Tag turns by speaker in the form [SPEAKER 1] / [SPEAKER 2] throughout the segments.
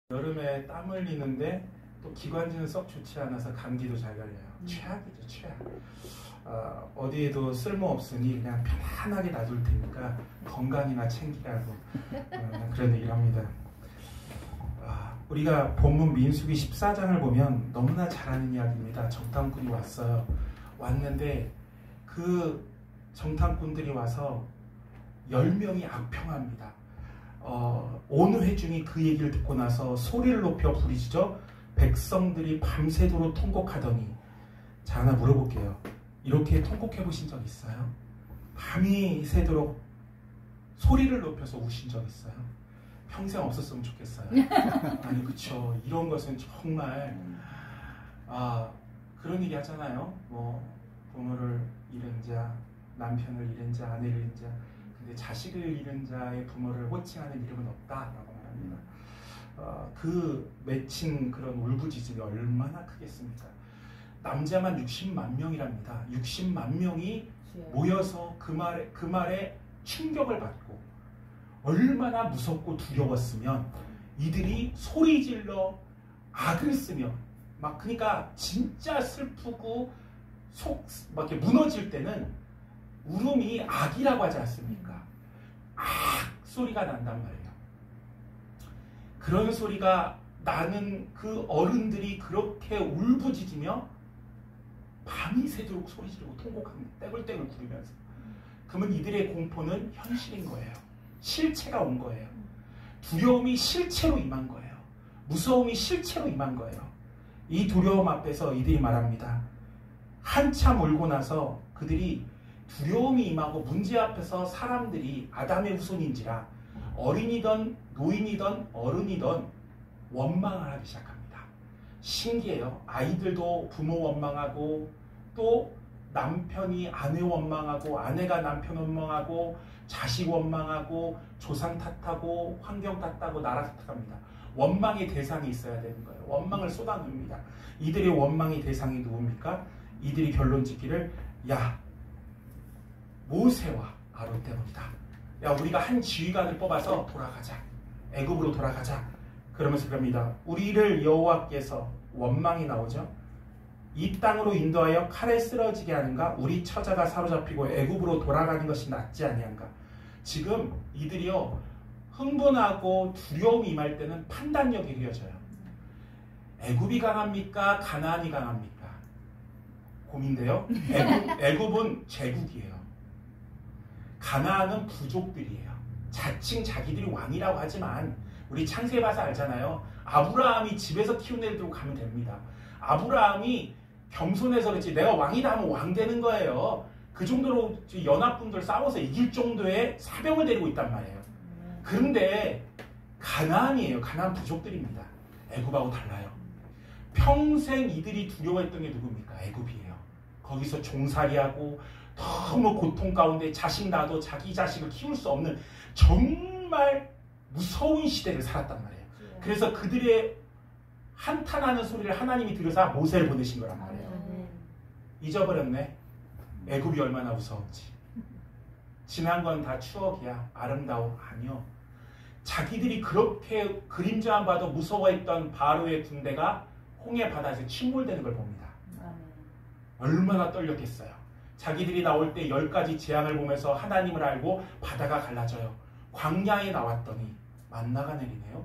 [SPEAKER 1] 여름에 땀 흘리는데 또 기관지는 썩 좋지 않아서 감기도 잘 걸려요. 최악이죠, 최악. 어디에도 쓸모없으니 그냥 편안하게 놔둘 테니까 건강이나 챙기라고 그런 얘기를 합니다. 우리가 본문 민수기 14장을 보면 너무나 잘하는 이야기입니다. 정탐꾼이 왔어요. 왔는데 그 정탐꾼들이 와서 10명이 악평합니다. 온 회중이 그 얘기를 듣고 나서 소리를 높여 부르짖어 백성들이 밤새도록 통곡하더니, 자, 하나 물어볼게요. 이렇게 통곡해 보신 적 있어요? 밤이 새도록 소리를 높여서 우신 적 있어요? 평생 없었으면 좋겠어요. 아니, 그쵸. 이런 것은 정말 그런 얘기 하잖아요. 뭐 부모를 잃은 자, 남편을 잃은 자, 아내를 잃은 자, 근데 자식을 잃은 자의 부모를 호칭하는 이름은 없다라고 말합니다. 그 맺힌 그런 울부짖음이 얼마나 크겠습니까? 남자만 60만 명이랍니다. 60만 명이 모여서 그 말에 충격을 받고 얼마나 무섭고 두려웠으면 이들이 소리질러 악을 쓰며 막, 그러니까 진짜 슬프고 막 이렇게 무너질 때는 울음이 악이라고 하지 않습니까? 악 소리가 난단 말이에요. 그런 소리가 나는 그 어른들이 그렇게 울부짖으며 밤이 새도록 소리 지르고 통곡합니다. 떼굴떼굴 구르면서. 그러면 이들의 공포는 현실인 거예요. 실체가 온 거예요. 두려움이 실체로 임한 거예요. 무서움이 실체로 임한 거예요. 이 두려움 앞에서 이들이 말합니다. 한참 울고 나서 그들이 두려움이 임하고 문제 앞에서 사람들이 아담의 후손인지라 어린이든 노인이든 어른이든 원망을 하기 시작합니다. 신기해요. 아이들도 부모 원망하고, 또 남편이 아내 원망하고, 아내가 남편 원망하고, 자식 원망하고, 조상 탓하고, 환경 탓하고, 나라 탓합니다. 원망의 대상이 있어야 되는 거예요. 원망을 쏟아냅니다. 이들의 원망의 대상이 누굽니까? 이들이 결론 짓기를, 야, 모세와 아론 때문이다. 야, 우리가 한 지휘관을 뽑아서 돌아가자. 애굽으로 돌아가자. 그러면서 그럽니다. 우리를 여호와께서, 원망이 나오죠. 이 땅으로 인도하여 칼에 쓰러지게 하는가? 우리 처자가 사로잡히고 애굽으로 돌아가는 것이 낫지 아니한가? 지금 이들이요, 흥분하고 두려움이 임할 때는 판단력이 흐려져요. 애굽이 강합니까? 가나안이 강합니까? 고민돼요. 애굽은 제국이에요. 가나안은 부족들이에요. 자칭 자기들이 왕이라고 하지만 우리 창세기 봐서 알잖아요. 아브라함이 집에서 키운 애들 들고 가면 됩니다. 아브라함이 겸손해서 그렇지 내가 왕이다 하면 왕 되는 거예요. 그 정도로 연합군들 싸워서 이길 정도의 사병을 데리고 있단 말이에요. 그런데 가나안이에요. 가나안 부족들입니다. 애굽하고 달라요. 평생 이들이 두려워했던 게 누굽니까? 애굽이에요. 거기서 종살이하고 너무 고통 가운데 자식 낳아도 자기 자식을 키울 수 없는 정말 무서운 시대를 살았단 말이에요. 그래서 그들의 한탄하는 소리를 하나님이 들으사 모세를 보내신 거란 말이에요. 잊어버렸네. 애굽이 얼마나 무서운지. 지난 건 다 추억이야. 아름다워. 아니요. 자기들이 그렇게 그림자만 봐도 무서워했던 바로의 군대가 홍해 바다에서 침몰되는 걸 봅니다. 얼마나 떨렸겠어요. 자기들이 나올 때 10가지 재앙을 보면서 하나님을 알고 바다가 갈라져요. 광야에 나왔더니 만나가 내리네요.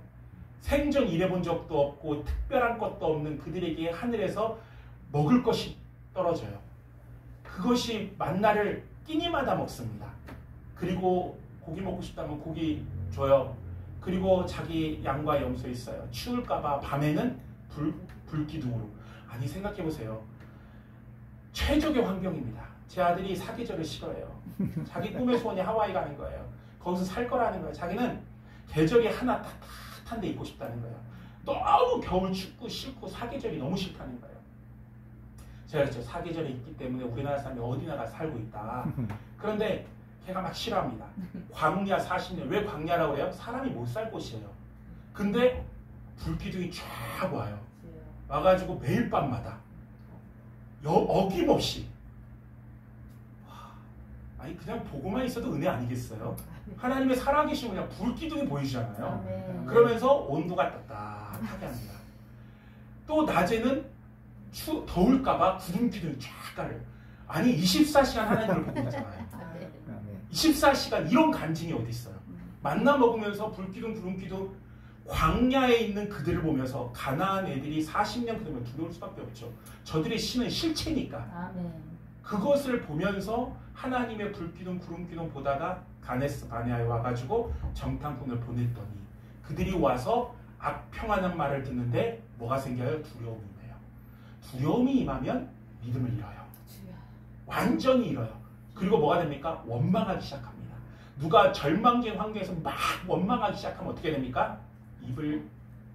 [SPEAKER 1] 생전 일해본 적도 없고 특별한 것도 없는 그들에게 하늘에서 먹을 것이 떨어져요. 그것이 만나를 끼니마다 먹습니다. 그리고 고기 먹고 싶다면 고기 줘요. 그리고 자기 양과 염소 있어요. 추울까봐 밤에는 불기둥으로. 아니, 생각해보세요. 최적의 환경입니다. 제 아들이 사계절을 싫어해요. 자기 꿈의 소원이 하와이 가는 거예요. 거기서 살 거라는 거예요. 자기는 계절이 하나 따뜻한 데 있고 싶다는 거예요. 너무 겨울 춥고 싫고 사계절이 너무 싫다는 거예요. 제가 그랬죠. 사계절이 있기 때문에 우리나라 사람이 어디나 가 살고 있다. 그런데 걔가 막 싫어합니다. 광야 40년. 왜 광야라고 그래요? 사람이 못 살 곳이에요. 근데 불기둥이 쫙 와요. 와가지고 매일 밤마다 어김없이, 아니 그냥 보고만 있어도 은혜 아니겠어요? 하나님의 살아계심을 그냥 불기둥이 보이시잖아요.
[SPEAKER 2] 아멘.
[SPEAKER 1] 그러면서 온도가 따뜻하게 합니다. 또 낮에는 더울까봐 구름 기둥이 쫙 깔려요. 아니 24시간 하나님을 보고 있잖아요. 24시간 이런 간증이 어디 있어요? 만나 먹으면서 불기둥 구름기둥 광야에 있는 그들을 보면서 가나안 애들이 40년 그러면 두려울 수밖에 없죠. 저들의 신은 실체니까.
[SPEAKER 2] 아멘.
[SPEAKER 1] 그것을 보면서 하나님의 불기둥 구름기둥 보다가 가네스 바네아에 와가지고 정탐꾼을 보냈더니 그들이 와서 악평하는 말을 듣는데 뭐가 생겨요? 두려움이 임해요. 두려움이 임하면 믿음을 잃어요. 완전히 잃어요. 그리고 뭐가 됩니까? 원망하기 시작합니다. 누가 절망적인 환경에서 막 원망하기 시작하면 어떻게 됩니까? 입을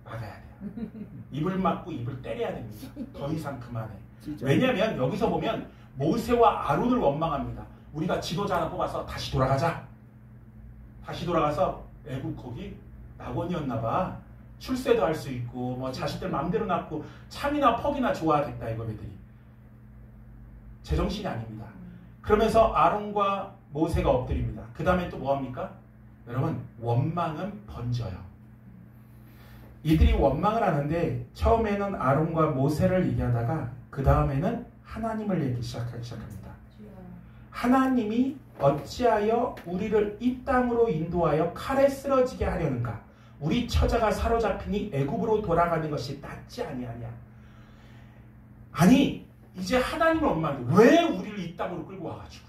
[SPEAKER 1] 막아야 돼요. 입을 막고 입을 때려야 됩니다. 더 이상 그만해. 왜냐하면 여기서 보면 모세와 아론을 원망합니다. 우리가 지도자 하나 뽑아서 다시 돌아가자. 다시 돌아가서 애국 거기 낙원이었나 봐. 출세도 할 수 있고 뭐 자식들 마음대로 낳고 참이나 퍽이나 좋아하겠다 이거 애들이. 제정신이 아닙니다. 그러면서 아론과 모세가 엎드립니다. 그 다음에 또 뭐합니까? 여러분 원망은 번져요. 이들이 원망을 하는데 처음에는 아론과 모세를 얘기하다가 그 다음에는 하나님을 얘기 시작하기 시작합니다. 하나님이 어찌하여 우리를 이 땅으로 인도하여 칼에 쓰러지게 하려는가? 우리 처자가 사로잡히니 애굽으로 돌아가는 것이 낫지 아니하냐? 아니 이제 하나님을 원망하는데 왜 우리를 이 땅으로 끌고 와가지고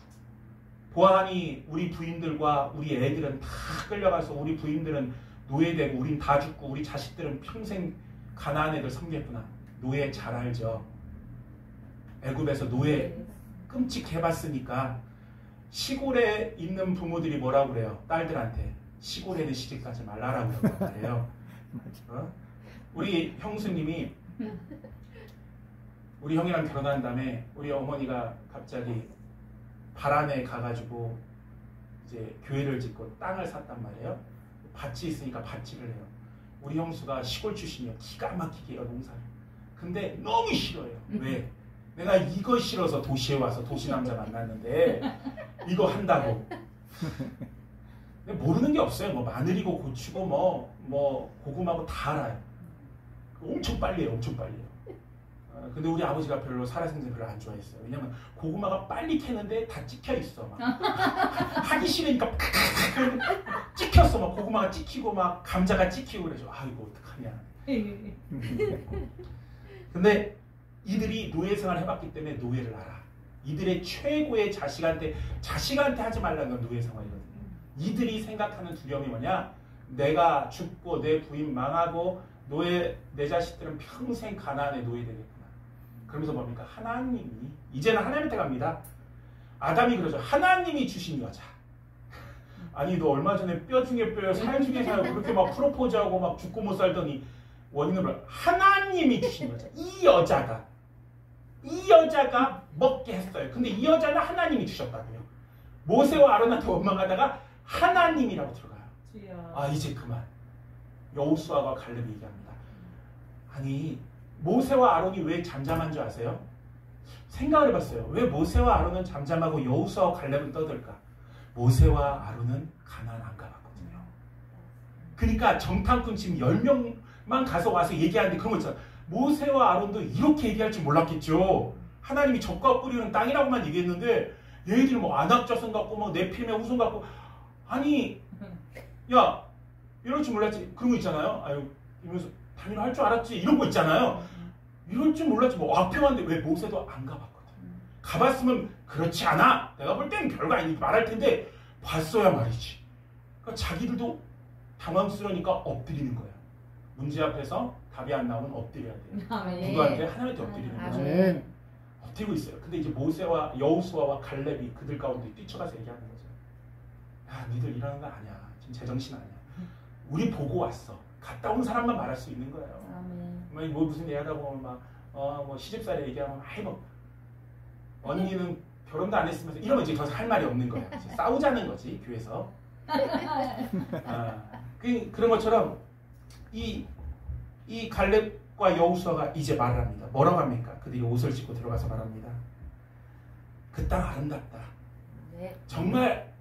[SPEAKER 1] 보아하니 우리 부인들과 우리 애들은 다 끌려가서 우리 부인들은 노예되고 우린 다 죽고 우리 자식들은 평생 가나안 애들 섬겼구나. 노예 잘 알죠. 애굽에서 노예 끔찍해봤으니까 시골에 있는 부모들이 뭐라고 그래요? 딸들한테 시골에는 시집가지 말라라고 그래요. 어? 우리 형수님이 우리 형이랑 결혼한 다음에 우리 어머니가 갑자기 바란에 가가지고 이제 교회를 짓고 땅을 샀단 말이에요. 밭이 있으니까 밭질을 해요. 우리 형수가 시골 출신이에요. 기가 막히게 해요, 농사를. 근데 너무 싫어요. 왜? 내가 이거 싫어서 도시에 와서 도시 남자 만났는데 이거 한다고. 근데 모르는 게 없어요. 뭐 마늘이고 고추고 뭐 고구마고 다 알아요. 엄청 빨리 해요. 엄청 빨리 해요. 근데 우리 아버지가 별로 살아생전 별로 안 좋아했어요. 왜냐면 고구마가 빨리 캐는데 다 찍혀 있어. 막. 하기 싫으니까 찍혔어. 막 고구마가 찍히고 막 감자가 찍히고 그래서 아 이거 어떡하냐. 근데 이들이 노예 생활을 해봤기 때문에 노예를 알아. 이들의 최고의 자식한테 하지 말라는 건 노예 생활이거든요. 이들이 생각하는 두려움이 뭐냐? 내가 죽고 내 부인 망하고 내 자식들은 평생 가나안의 노예 되겠구나. 그러면서 뭡니까? 하나님이 이제는 하나님한테 갑니다. 아담이 그러죠. 하나님이 주신 여자. 아니 너 얼마 전에 뼈 중에 뼈 살 중에 살 그렇게 막 프로포즈하고 막 죽고 못 살더니 원인을 몰라. 하나님이 주신 여자. 이 여자가 먹게 했어요. 근데 이 여자는 하나님이 주셨다고요. 모세와 아론한테 원망하다가 하나님이라고 들어가요. 아 이제 그만. 여호수아와 갈렙이 얘기합니다. 아니 모세와 아론이 왜 잠잠한 줄 아세요? 생각을 해봤어요. 왜 모세와 아론은 잠잠하고 여호수아와 갈렙은 떠들까? 모세와 아론은 가나안 안 가봤거든요. 그러니까 정탐꾼 지금 10명만 가서 와서 얘기하는데 그런 거 있잖아. 모세와 아론도 이렇게 얘기할 줄 몰랐겠죠. 하나님이 젖과 뿌리는 땅이라고만 얘기했는데 얘들이 뭐 안악자손 같고 막 네필임의 후손 같고 아니 야 이럴 줄 몰랐지. 그런 거 있잖아요. 아유 이러면서 당연히 할 줄 알았지. 이런 거 있잖아요. 이럴 줄 몰랐지. 뭐 앞에 왔는데 왜 모세도 안 가봤거든. 가봤으면 그렇지 않아. 내가 볼 때는 별거 아니니까 말할 텐데 봤어야 말이지. 그러니까 자기들도 당황스러우니까 엎드리는 거야. 문제 앞에서 답이 안 나오면 엎드려야 돼요. 누구한테? 하나님한테 엎드리는 거죠. 엎드리고 있어요. 근데 이제 모세와 여호수아와 갈렙이 그들 가운데 뛰쳐가서 얘기하는 거죠. 야 니들 이러는 거 아니야. 지금 제정신 아니야. 우리 보고 왔어. 갔다 온 사람만 말할 수 있는 거예요. 뭐 무슨 얘기하다 보면 뭐 시집살이 얘기하면 아이 뭐 언니는 결혼도 안 했으면서 이러면 이제 더 할 말이 없는 거야. 싸우자는 거지 교회에서. 그런 것처럼 이 갈렙과 여호수아가 이제 말을 합니다. 뭐라고 합니까? 그들이 옷을 찢고 들어가서 말합니다. 그 땅 아름답다. 정말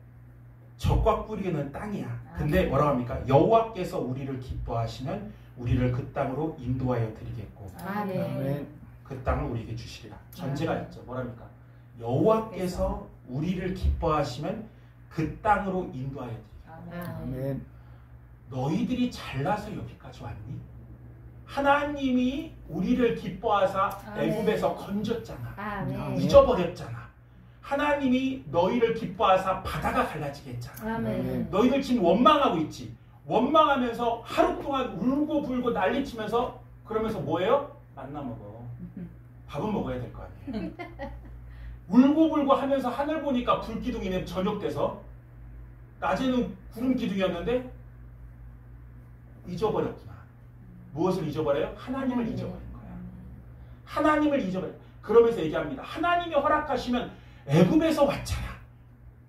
[SPEAKER 1] 적과 뿌리는 땅이야. 근데 뭐라고 합니까? 여호와께서 우리를 기뻐하시면 우리를 그 땅으로 인도하여 드리겠고
[SPEAKER 2] 아멘.
[SPEAKER 1] 그 땅을 우리에게 주시리라. 전제가 있죠. 뭐랍니까? 여호와께서 우리를 기뻐하시면 그 땅으로 인도하여 드리겠다.
[SPEAKER 2] 아멘.
[SPEAKER 1] 너희들이 잘나서 여기까지 왔니? 하나님이 우리를 기뻐하사 애굽에서 건졌잖아.
[SPEAKER 3] 아멘.
[SPEAKER 1] 잊어버렸잖아. 하나님이 너희를 기뻐하사 바다가 갈라지게 했잖아.
[SPEAKER 3] 아멘.
[SPEAKER 1] 너희들 지금 원망하고 있지. 원망하면서 하루 동안 울고 불고 난리치면서 그러면서 뭐예요? 만나 먹어. 밥은 먹어야 될 거 아니에요. 울고 불고 하면서 하늘 보니까 불기둥이네. 저녁 돼서 낮에는 구름 기둥이었는데 잊어버렸구나. 무엇을 잊어버려요? 하나님을 잊어버린 거야. 하나님을 잊어버려. 그러면서 얘기합니다. 하나님이 허락하시면 애굽에서 왔잖아.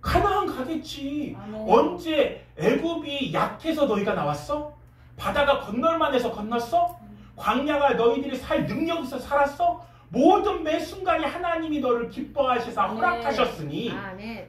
[SPEAKER 1] 가나안 가겠지. 언제 애굽이 약해서 너희가 나왔어? 바다가 건널만 해서 건넜어? 광야가 너희들이 살 능력이 있어 살았어? 모든 매 순간에 하나님이 너를 기뻐하셔서 허락하셨으니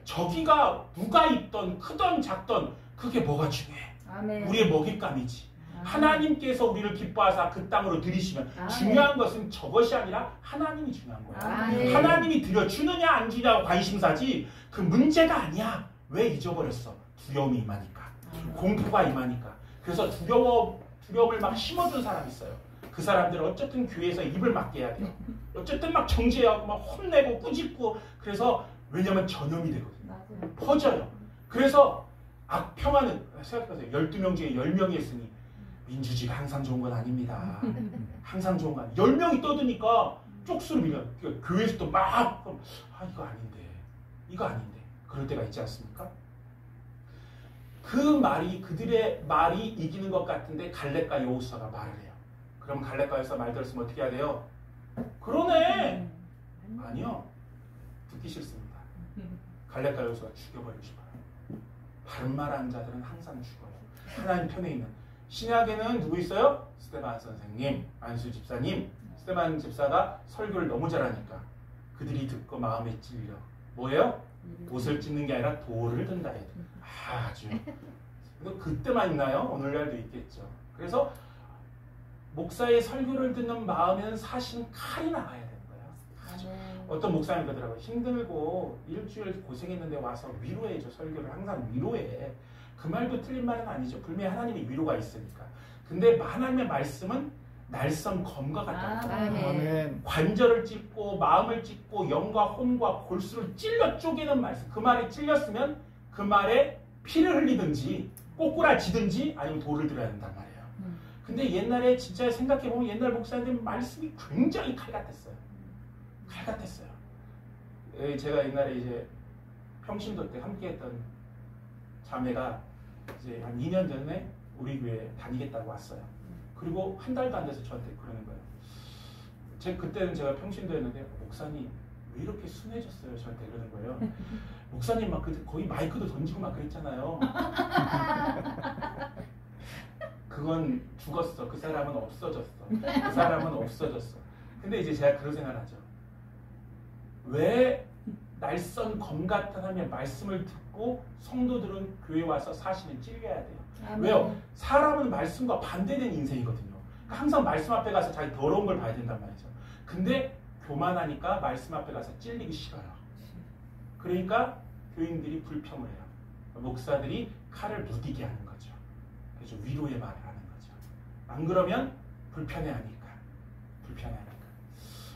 [SPEAKER 1] 저기가 누가 있던 크던 작던 그게 뭐가 중요해? 우리의 먹잇감이지. 하나님께서 우리를 기뻐하사 그 땅으로 들이시면 중요한 것은 저것이 아니라 하나님이 중요한 거야. 하나님이 들여주느냐 안 주냐가 관심사지 그 문제가 아니야. 왜 잊어버렸어? 두려움이 임하니까. 공포가 임하니까. 그래서 두려움을 막 심어준 사람이 있어요. 그 사람들은 어쨌든 교회에서 입을 막게 해야 돼요. 어쨌든 막 정죄하고 막 혼내고 꾸짖고 그래서 왜냐면 전염이 되거든요. 퍼져요. 그래서 악평화는 생각해보세요. 12명 중에 10명이 했으니 민주주의가 항상 좋은 건 아닙니다. 항상 좋은 건 아니에요. 10명이 떠드니까 쪽수로 밀려. 그러니까 교회에서도 막 이거 아닌데. 이거 아닌데. 그럴 때가 있지 않습니까? 그 말이 그들의 말이 이기는 것 같은데 갈렙과 여호수아가 말을 해요. 그럼 갈렙과 여호수아 말 들었으면 어떻게 해야 돼요? 그러네. 아니요. 듣기 싫습니다. 갈렙과 여호수아가 죽여버리고 싶어요. 바른 말하는 자들은 항상 죽어요. 하나님 편에 있는. 신약에는 누구 있어요? 스데반 선생님, 안수 집사님. 스데반 집사가 설교를 너무 잘하니까 그들이 듣고 마음에 찔려. 뭐예요? 옷을 찢는 게 아니라 돌을 든다 해요. 아주. 그때만 있나요? 오늘날도 있겠죠. 그래서 목사의 설교를 듣는 마음에는 사실은 칼이 나가야 되는 거예요. 어떤 목사님 그러더라고요. 힘들고 일주일 고생했는데 와서 위로해줘. 설교를 항상 위로해. 그 말도 틀린 말은 아니죠. 분명히 하나님의 위로가 있으니까. 근데 하나님의 말씀은 날선 검과 같다. 관절을 찢고 마음을 찢고 영과 혼과 골수를 찔러 쪼개는 말씀. 그 말에 찔렸으면 그 말에 피를 흘리든지 꼬꾸라지든지 아니면 돌을 들어야 된단 말이에요. 근데 옛날에 진짜 생각해보면 옛날 목사님들 말씀이 굉장히 칼 같았어요. 칼 같았어요. 제가 옛날에 이제 평신도 때 함께했던 자매가 이제 한 2년 전에 우리 교회 다니겠다고 왔어요. 그리고 한 달도 안 돼서 저한테 그러는 거예요. 그때는 제가 평신도였는데 목사님 왜 이렇게 순해졌어요? 저한테 그러는 거예요. 목사님 막 거의 마이크도 던지고 막 그랬잖아요. 그건 죽었어. 그 사람은 없어졌어. 그 사람은 없어졌어. 근데 이제 제가 그런 생각을 하죠. 왜 날선 검 같은 하나님의 말씀을 듣고 성도들은 교회 와서 사실은 찔려야 돼요. 왜요? 사람은 말씀과 반대된 인생이거든요. 그러니까 항상 말씀 앞에 가서 자기 더러운 걸 봐야 된단 말이죠. 근데 교만하니까 말씀 앞에 가서 찔리기 싫어요. 그러니까 교인들이 불평을 해요. 목사들이 칼을 무디게 하는 거죠. 그래서 위로의 말을 하는 거죠. 안 그러면 불편해하니까. 불편해하니까.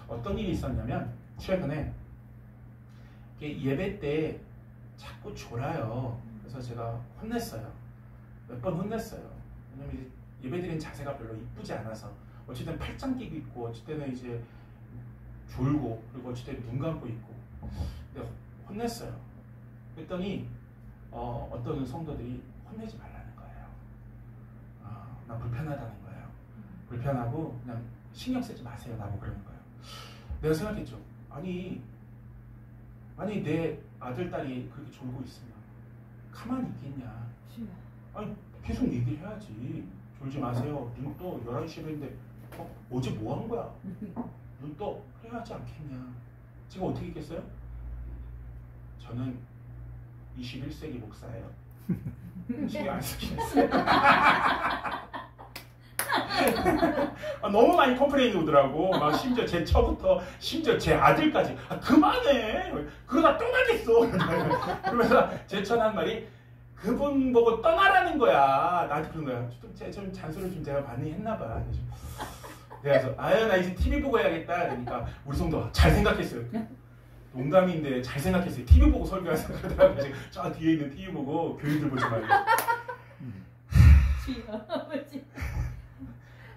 [SPEAKER 1] 어떤 일이 있었냐면 최근에 예배 때 자꾸 졸아요. 그래서 제가 혼냈어요. 몇 번 혼냈어요. 왜냐면 예배드린 자세가 별로 이쁘지 않아서 어쨌든 팔짱 끼고 있고 어쨌든 이제 졸고 그리고 어쨌든 눈 감고 있고 근데 혼냈어요. 그랬더니 어떤 성도들이 혼내지 말라는 거예요. 나 불편하다는 거예요. 불편하고 그냥 신경 쓰지 마세요. 나보고 그러는 거예요. 내가 생각했죠. 아니 내 아들, 딸이 그렇게 졸고 있으면 가만히 있겠냐. 아니 계속 얘기를 해야지. 졸지 마세요. 눈 떠. 11시에 했는데 어제 뭐 한 거야? 눈 떠. 그래야 하지 않겠냐. 제가 어떻게 했겠어요? 저는 21세기 목사예요. 신경 안 쓰긴 했어요. 너무 많이 컴플레인이 오더라고. 막 심지어 제 처부터 심지어 제 아들까지 그만해. 그러다 떠나겠어. 그러면서 제 처는 한 말이 그분 보고 떠나라는 거야. 나한테 그런 거야. 좀 잔소리를 좀 제가 많이 했나 봐. 그래서 아유 나 이제 TV 보고 해야겠다. 그러니까 우리 성도 잘 생각했어요. 농담인데 잘 생각했어요. TV 보고 설교하세요. 그러더라고요. 저 뒤에 있는 TV 보고 교인들 보지 말고.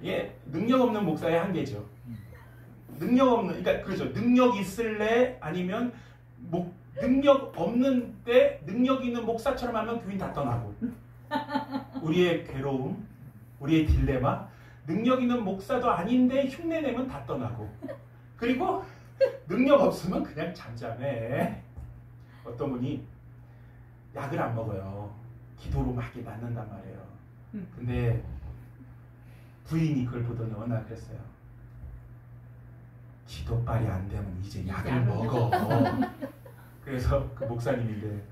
[SPEAKER 1] 예, 능력 없는 목사의 한계죠. 능력 없는, 그러니까 그렇죠. 능력 있을래 아니면 능력 없는데 능력 있는 목사처럼 하면 교인 다 떠나고. 우리의 괴로움, 우리의 딜레마, 능력 있는 목사도 아닌데 흉내내면 다 떠나고. 그리고 능력 없으면 그냥 잠잠해. 어떤 분이 약을 안 먹어요. 기도로 막 낫는단 말이에요. 근데 부인이 그걸 보더니 어느 날 그랬어요. 기도빨이 안 되면 이제 약을 먹어. 그래서 그 목사님인데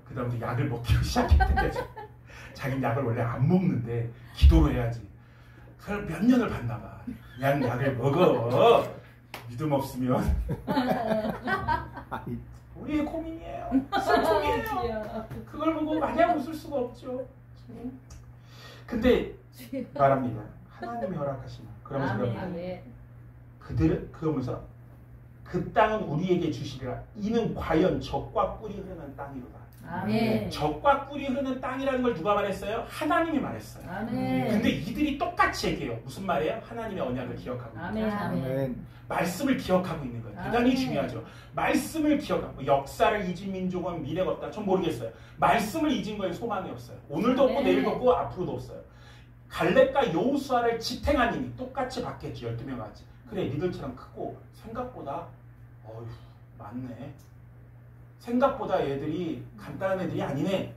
[SPEAKER 1] 그 다음부터 약을 먹기 시작했는데 자기는 약을 원래 안 먹는데 기도로 해야지. 그걸 몇 년을 봤나 봐. 그냥 약을 먹어. 믿음 없으면 우리의 고민이에요. 슬픔이에요. 그걸 보고 마냥 웃을 수가 없죠. 근데 말합니다. 하나님이 허락하시나. 그러면서 그러면서 그 땅은 우리에게 주시리라. 이는 과연 젖과 꿀이 흐르는 땅이로다.
[SPEAKER 2] 아멘.
[SPEAKER 1] 젖과 꿀이 흐르는 땅이라는 걸 누가 말했어요? 하나님이 말했어요.
[SPEAKER 2] 아멘.
[SPEAKER 1] 근데 이들이 똑같이 얘기해요. 무슨 말이에요? 하나님의 언약을 기억하고 있는 거예요.
[SPEAKER 2] 아멘.
[SPEAKER 1] 말씀을 기억하고 있는 거예요. 대단히
[SPEAKER 2] 아멘.
[SPEAKER 1] 중요하죠. 말씀을 기억하고. 역사를 잊은 민족은 미래가 없다. 전 모르겠어요. 말씀을 잊은 거에 소망이 없어요. 오늘도 없고 내일도 없고 앞으로도 없어요. 갈렙과 여호수아를 지탱한 힘이 똑같이 받겠지. 12명 같이. 그래 니들처럼 크고 생각보다 어휴 많네. 생각보다 얘들이 간단한 애들이 아니네.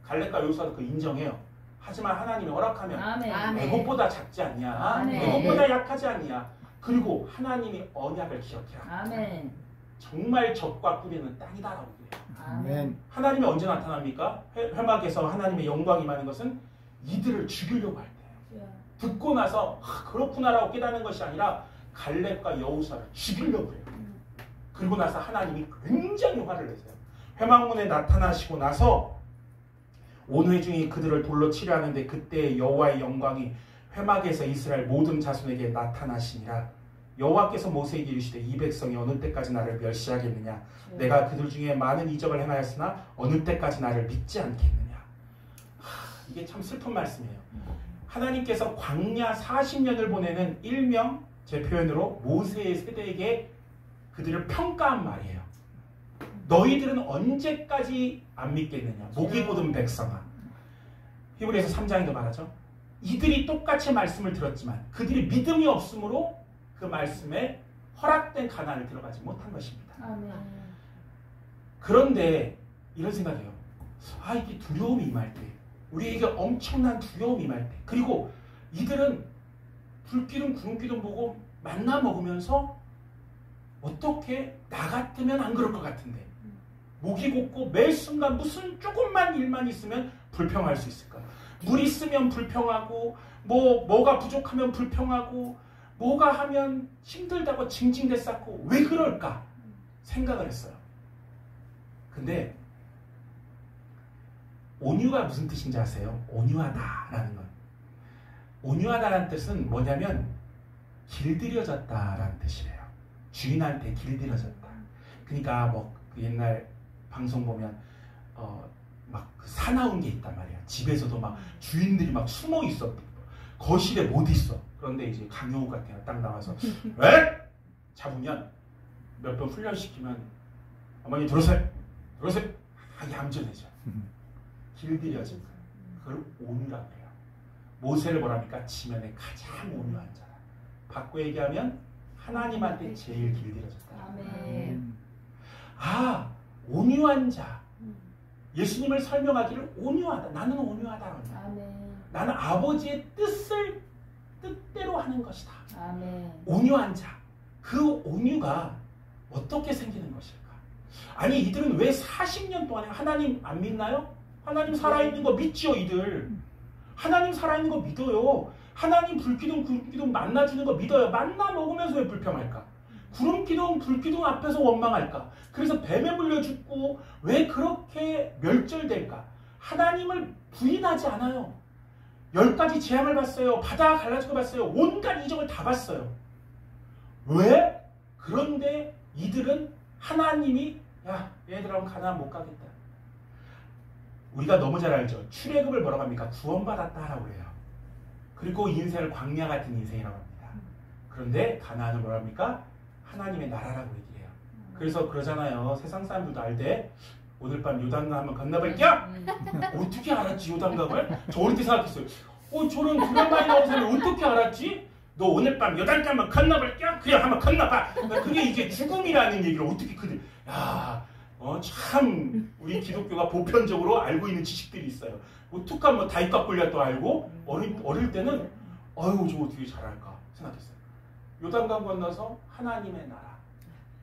[SPEAKER 1] 갈렙과 여호수아도 그 인정해요. 하지만 하나님이 허락하면
[SPEAKER 2] 아멘.
[SPEAKER 1] 애굽보다 작지 않냐.
[SPEAKER 2] 아멘.
[SPEAKER 1] 애굽보다 약하지 않냐. 그리고 하나님이 언약을 기억해라.
[SPEAKER 2] 아멘.
[SPEAKER 1] 정말 젖과 꿀이는 땅이다라고 그래요.
[SPEAKER 2] 아멘.
[SPEAKER 1] 하나님이 언제 나타납니까? 회막에서 하나님의 영광이 많은 것은 이들을 죽이려고 할 때예요. 듣고 나서 그렇구나라고 깨닫는 것이 아니라 갈렙과 여호수아를 죽이려고 해요. 그리고 나서 하나님이 굉장히 화를 내세요. 회막문에 나타나시고 나서 온 회중이 그들을 돌로 치려 하는데 그때 여호와의 영광이 회막에서 이스라엘 모든 자손에게 나타나시니라. 여호와께서 모세에게 이르시되 이 백성이 어느 때까지 나를 멸시하겠느냐. 내가 그들 중에 많은 이적을 행하였으나 어느 때까지 나를 믿지 않겠느냐. 이게 참 슬픈 말씀이에요. 하나님께서 광야 40년을 보내는 일명 제 표현으로 모세의 세대에게 그들을 평가한 말이에요. 너희들은 언제까지 안 믿겠느냐. 목이 곧은 백성아. 히브리서 3장에도 말하죠. 이들이 똑같이 말씀을 들었지만 그들이 믿음이 없으므로 그 말씀에 허락된 가나안을 들어가지 못한 것입니다.
[SPEAKER 2] 아멘.
[SPEAKER 1] 그런데 이런 생각이에요. 이게 두려움이 임할 때, 우리에게 엄청난 두려움이 임할 때, 그리고 이들은 불기둥 구름기둥 보고 만나 먹으면서 어떻게 나 같으면 안 그럴 것 같은데 목이 곧고 매 순간 무슨 조금만 일만 있으면 불평할 수 있을까? 물 있으면 불평하고 뭐가 부족하면 불평하고 뭐가 하면 힘들다고 징징대쌓고 왜 그럴까? 생각을 했어요. 근데 온유가 무슨 뜻인지 아세요? 온유하다라는 건. 온유하다라는 뜻은 뭐냐면 길들여졌다라는 뜻이래요. 주인한테 길들여졌다. 그러니까 뭐 그 옛날 방송 보면 막 그 사나운 게 있단 말이야. 집에서도 막 주인들이 막 숨어 있어. 거실에 못 있어. 그런데 이제 강영욱 같은 애가 딱 나와서 왜? 잡으면 몇 번 훈련시키면 어머니 들어오세요. 들어오세요. 얌전해져. 길들여진 거예요. 그걸 온유라고 해요. 모세를 뭐랍니까? 지면에 가장 온유한 자라. 바꿔 얘기하면 하나님한테 제일 길들여졌다.
[SPEAKER 2] 아멘.
[SPEAKER 1] 온유한 자. 예수님을 설명하기를 온유하다. 나는 온유하다.
[SPEAKER 2] 아멘.
[SPEAKER 1] 나는 아버지의 뜻대로 하는 것이다.
[SPEAKER 2] 아멘.
[SPEAKER 1] 온유한 자. 그 온유가 어떻게 생기는 것일까? 아니 이들은 왜 40년 동안에 하나님 안 믿나요? 하나님 살아있는 거 믿지요, 이들. 하나님 살아있는 거 믿어요. 하나님 불기둥, 구름기둥 만나주는 거 믿어요. 만나 먹으면서 왜 불평할까? 구름기둥, 불기둥 앞에서 원망할까? 그래서 뱀에 물려 죽고 왜 그렇게 멸절될까? 하나님을 부인하지 않아요. 10가지 재앙을 봤어요. 바다가 갈라지고 봤어요. 온갖 이적을 다 봤어요. 왜? 그런데 이들은 하나님이 야, 얘들하고 가나안 못 가겠다. 우리가 너무 잘 알죠. 출애굽을 뭐라고 합니까? 구원받았다라고 해요. 그리고 인생을 광야 같은 인생이라고 합니다. 그런데 가나안은 뭐라고 합니까? 하나님의 나라라고 얘기해요. 그래서 그러잖아요. 세상 사람들도 알 때 오늘 밤 요단강 한번 건너볼게요? 어떻게 알았지 요단강을? 저 어릴 때 생각했어요. 저런 그런 많이 나온 사람이 어떻게 알았지? 너 오늘 밤 요단강 한번 건너볼게요? 그냥 한번 건너봐. 그게 이제 죽음이라는 얘기를 어떻게 그들 참 우리 기독교가 보편적으로 알고 있는 지식들이 있어요. 툭하면 뭐 다윗과 골리앗도 알고 어릴 때는 아유 저 어떻게 잘할까 생각했어요. 요단강 건너서 하나님의 나라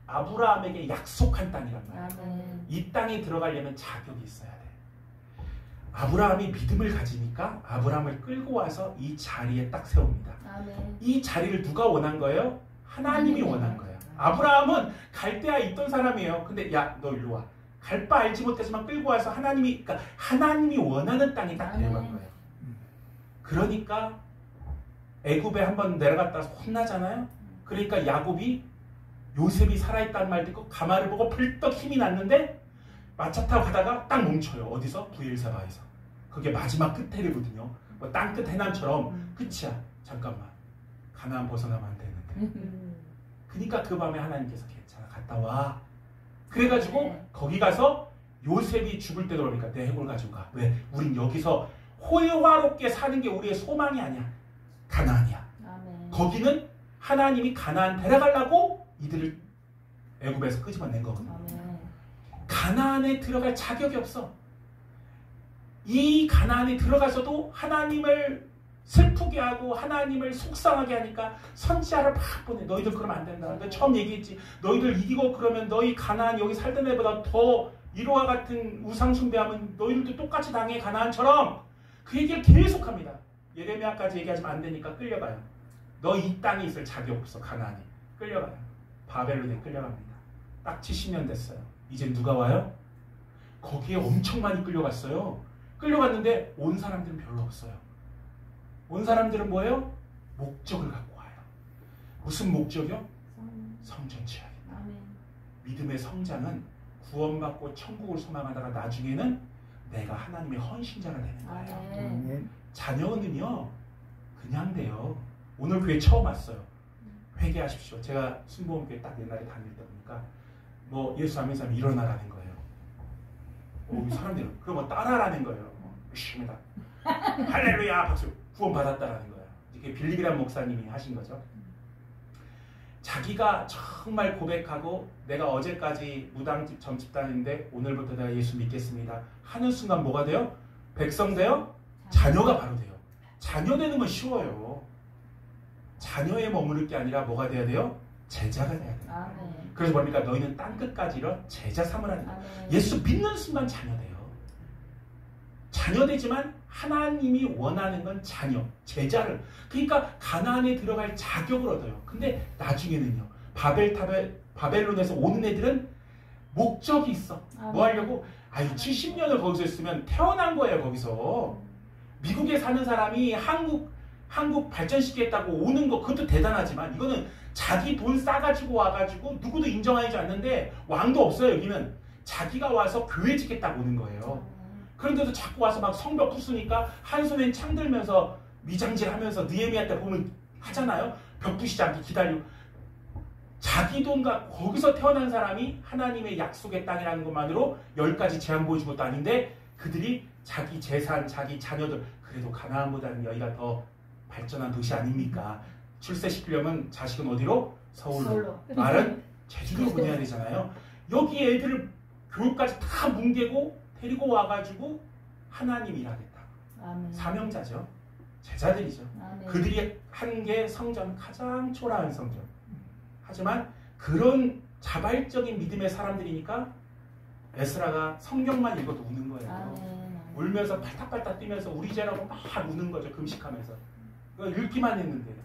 [SPEAKER 1] 아브라함에게 약속한 땅이란 말이에요. 이 땅에 들어가려면 자격이 있어야 돼. 아브라함이 믿음을 가지니까 아브라함을 끌고 와서 이 자리에 딱 세웁니다. 이 자리를 누가 원한 거예요? 하나님이 원한 거예요. 아브라함은 갈대아에 있던 사람이에요. 근데 야, 너 일로 와. 갈 바 알지 못하지만 끌고 와서 그러니까 하나님이 원하는 땅에 딱 데려간 거예요. 그러니까 애굽에 한번 내려갔다 혼나잖아요. 그러니까 야곱이 요셉이 살아있다는 말 듣고 가마를 보고 벌떡 힘이 났는데 마차 타고 가다가 딱 멈춰요. 어디서? 부엘세바에서. 그게 마지막 끝에거든요. 뭐 땅끝 해남처럼 끝이야. 잠깐만. 가나안 벗어나면 안 되는데. 그러니까 그 밤에 하나님께서 괜찮아 갔다 와. 그래가지고 거기 가서 요셉이 죽을 때 그러니까 내 해골 가지고 가. 왜? 우린 여기서 호화롭게 사는 게 우리의 소망이 아니야. 가나안이야. 거기는 하나님이 가나안 데려가려고 이들을 애굽에서 끄집어낸 거거든요. 가나안에 들어갈 자격이 없어. 이 가나안에 들어가서도 하나님을 슬프게 하고 하나님을 속상하게 하니까 선지자를 막 보내. 너희들 그러면 안 된다. 내가 처음 얘기했지. 너희들 이기고 그러면 너희 가나안 여기 살던 애보다 더 이로와 같은 우상 숭배하면 너희들도 똑같이 당해 가나안처럼. 그 얘기를 계속합니다. 예레미야까지 얘기하지만 안 되니까 끌려가요. 너 이 땅에 있을 자격 없어. 가나안에. 끌려가요. 바벨론에 끌려갑니다. 딱 70년 됐어요. 이제 누가 와요? 거기에 엄청 많이 끌려갔어요. 끌려갔는데 온 사람들은 별로 없어요. 온 사람들은 뭐예요? 목적을 갖고 와요. 무슨 목적이요? 성전 취하기. 믿음의 성장은 구원받고 천국을 소망하다가 나중에는 내가 하나님의 헌신자가 되는 거예요. 자녀는요 그냥 돼요. 오늘 교회 처음 왔어요. 회개하십시오. 제가 순복음교회 딱 옛날에 다닐 때 보니까 뭐 예수 안 믿는 사람이 일어나라는 거예요. 이 사람들은 그럼 뭐 따라라는 거예요. 열심히다. 할렐루야 박수. 구원 받았다라는 거예요. 이게 빌립이란 목사님이 하신 거죠. 자기가 정말 고백하고 내가 어제까지 무당집 점집단인데 오늘부터 내가 예수 믿겠습니다 하는 순간 뭐가 돼요? 백성 돼요? 자녀가 바로 돼요. 자녀 되는 건 쉬워요. 자녀에 머무를 게 아니라 뭐가 돼야 돼요? 제자가 돼야 돼요. 그래서 뭡니까? 너희는 땅끝까지 이런 제자 삼으라는 거예요. 예수 믿는 순간 자녀 돼요. 자녀 되지만 하나님이 원하는 건 자녀, 제자를. 그러니까 가나안에 들어갈 자격을 얻어요. 근데 나중에는요. 바벨론에서 오는 애들은 목적이 있어. 뭐 하려고? 70년을 거기서 있으면 태어난 거예요. 거기서. 미국에 사는 사람이 한국 발전시키겠다고 오는 거 그것도 대단하지만 이거는 자기 돈 싸가지고 와가지고 누구도 인정하지 않는데 왕도 없어요. 여기는 자기가 와서 교회 짓겠다고 오는 거예요. 그런데도 자꾸 와서 막 성벽 부수니까 한 손엔 창 들면서 미장질하면서 느헤미야 때 보면 하잖아요. 벽 부시지 않게 기다리고 자기 돈과 거기서 태어난 사람이 하나님의 약속의 땅이라는 것만으로 10가지 제안 보여준 것도 아닌데 그들이 자기 재산, 자기 자녀들 그래도 가나안보다는 여기가 더 발전한 도시 아닙니까? 출세시키려면 자식은 어디로? 서울로. 말은 제주도로 보내야 되잖아요. 여기 애들을 교육까지 다 뭉개고 데리고 와가지고 하나님 일하겠다. 사명자죠. 제자들이죠. 그들이 한 게 성전, 가장 초라한 성전. 하지만 그런 자발적인 믿음의 사람들이니까 에스라가 성경만 읽어도 우는 거예요. 울면서 발딱발딱 뛰면서 우리 죄라고 막 우는 거죠. 금식하면서. 그러니까 읽기만 했는데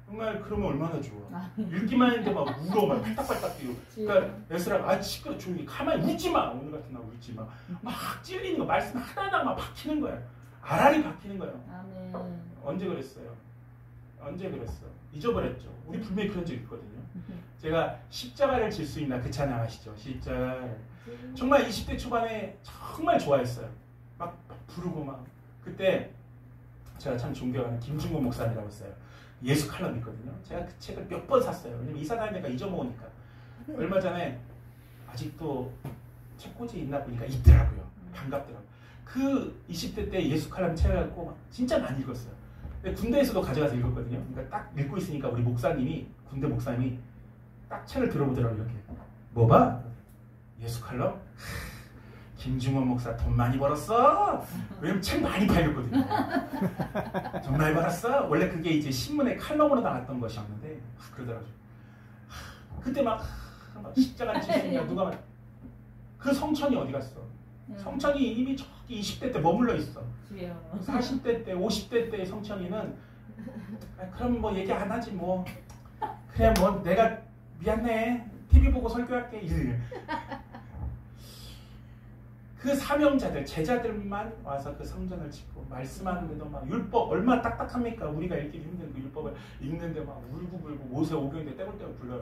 [SPEAKER 1] 정말 그러면 얼마나 좋아. 읽기만 했는데 막 울어 막 발딱발딱 뛰고. 그러니까 에스라가 시끄러 조용히 가만히 웃지 마. 오늘 같은 날 울지 마. 막 찔리는 거 말씀 하나하나 막 박히는 거야. 알알이 박히는 거예요.
[SPEAKER 2] 아멘.
[SPEAKER 1] 언제 그랬어요? 언제 그랬어? 잊어버렸죠. 우리 분명히 그런 적 있거든요. 제가 십자가를 질 수 있나 그 찬양 아시죠? 십자가. 정말 20대 초반에 정말 좋아했어요. 막 부르고 막. 그때 제가 참 존경하는 김중곤 목사님이라고 있어요. 예수 칼럼 있거든요. 제가 그 책을 몇 번 샀어요. 왜냐면 이사 다니니까 잊어먹으니까. 얼마 전에 아직도 책꽂이 있나 보니까 있더라고요. 반갑더라고요. 그 20대 때 예수 칼럼 책을 갖고 막 진짜 많이 읽었어요. 근데 군대에서도 가져가서 읽었거든요. 그러니까 딱 읽고 있으니까 우리 목사님이, 군대 목사님이 딱 책을 들어보더라고요. 이렇게. 뭐 봐? 예수 칼럼? 김중원 목사 돈 많이 벌었어. 왜냐면 책 많이 팔렸거든요. 돈 많이 벌었어. 원래 그게 이제 신문에 칼럼으로 나갔던 것이었는데 그러더라고요. 그때 막 십자가 지시니까 누가 막 그 성천이 어디 갔어? 성천이 이미 저기 20대 때 머물러 있어. 40대 때, 50대 때의 성천이는 그럼 뭐 얘기 안 하지 뭐. 그래 뭐 내가 미안해. TV 보고 설교할게. 그 사명자들, 제자들만 와서 그 성전을 짓고 말씀하는데도 막 율법 얼마나 딱딱합니까? 우리가 읽기 힘든 그 율법을 읽는데 막 울고불고 모세 오경인데 떼굴떼굴 불러요.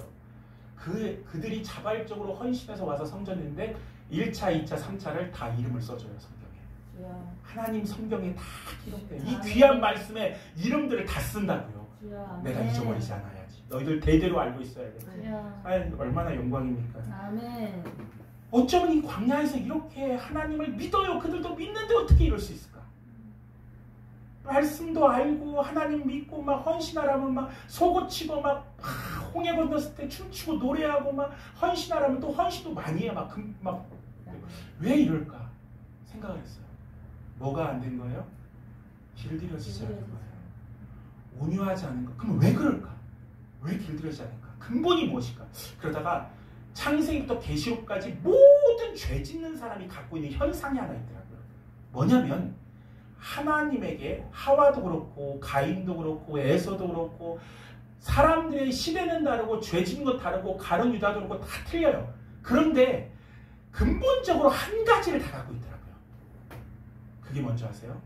[SPEAKER 1] 그들이 자발적으로 헌신해서 와서 성전인데 1차, 2차, 3차를 다 이름을 써줘요. 성경에. 하나님 성경에 다 기록돼요. 이 귀한 말씀에 이름들을 다 쓴다고요. 내가 잊어버리지 않아야지. 너희들 대대로 알고 있어야 돼. 얼마나 영광입니까?
[SPEAKER 2] 아멘.
[SPEAKER 1] 어쩌면 이 광야에서 이렇게 하나님을 믿어요. 그들도 믿는데 어떻게 이럴 수 있을까? 말씀도 알고 하나님 믿고 막 헌신하라면 막 속옷치고 막 홍해 건넜을 때 춤추고 노래하고 막 헌신하라면 또 헌신도 많이 해. 막 왜 이럴까 생각을 했어요. 뭐가 안 된 거예요? 길들여지지 않은 거예요. 온유하지 않은 거. 그럼 왜 그럴까? 왜 길들여지지 않을까? 근본이 무엇일까? 그러다가 창세기부터 계시록까지 모든 죄 짓는 사람이 갖고 있는 현상이 하나 있더라고요. 뭐냐면 하나님에게 하와도 그렇고 가인도 그렇고 에서도 그렇고 사람들의 시대는 다르고 죄 짓는 것 다르고 가룟 유다도 그렇고 다 틀려요. 그런데 근본적으로 한 가지를 다 갖고 있더라고요. 그게 뭔지 아세요?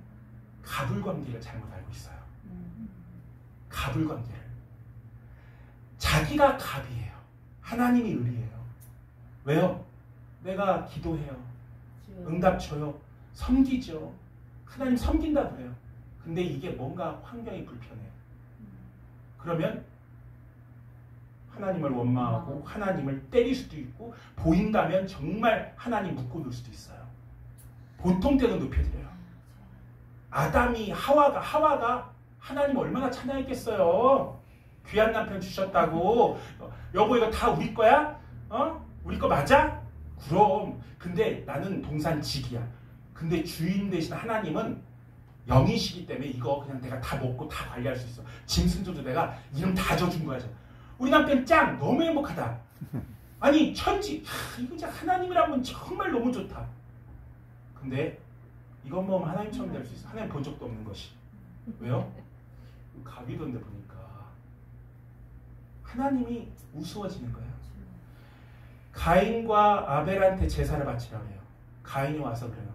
[SPEAKER 1] 가불관계를 잘못 알고 있어요. 가불관계를. 자기가 갑이에요. 하나님이 을이에요. 왜요? 내가 기도해요. 응답 줘요. 섬기죠. 하나님 섬긴다 그래요. 근데 이게 뭔가 환경이 불편해요. 그러면 하나님을 원망하고 하나님을 때릴 수도 있고 보인다면 정말 하나님 묶어놓을 수도 있어요. 보통 때는 높여드려요. 아담이 하와가 하나님 얼마나 찬양했겠어요. 귀한 남편 주셨다고. 여보 이거 다 우리 거야? 우리 거 맞아? 그럼. 근데 나는 동산직이야. 근데 주인 대신 하나님은 영이시기 때문에 이거 그냥 내가 다 먹고 다 관리할 수 있어. 짐승들도 내가 이름 다 져준 거야. 우리 남편 짱! 너무 행복하다. 아니 천지. 이거 진짜 하나님이라면 정말 너무 좋다. 근데 이건 뭐 하나님처럼 될 수 있어. 하나님 본 적도 없는 것이. 왜요? 갑이던데 보니까 하나님이 우스워지는 거예요. 가인과 아벨한테 제사를 바치라고 해요. 가인이 와서 그래요.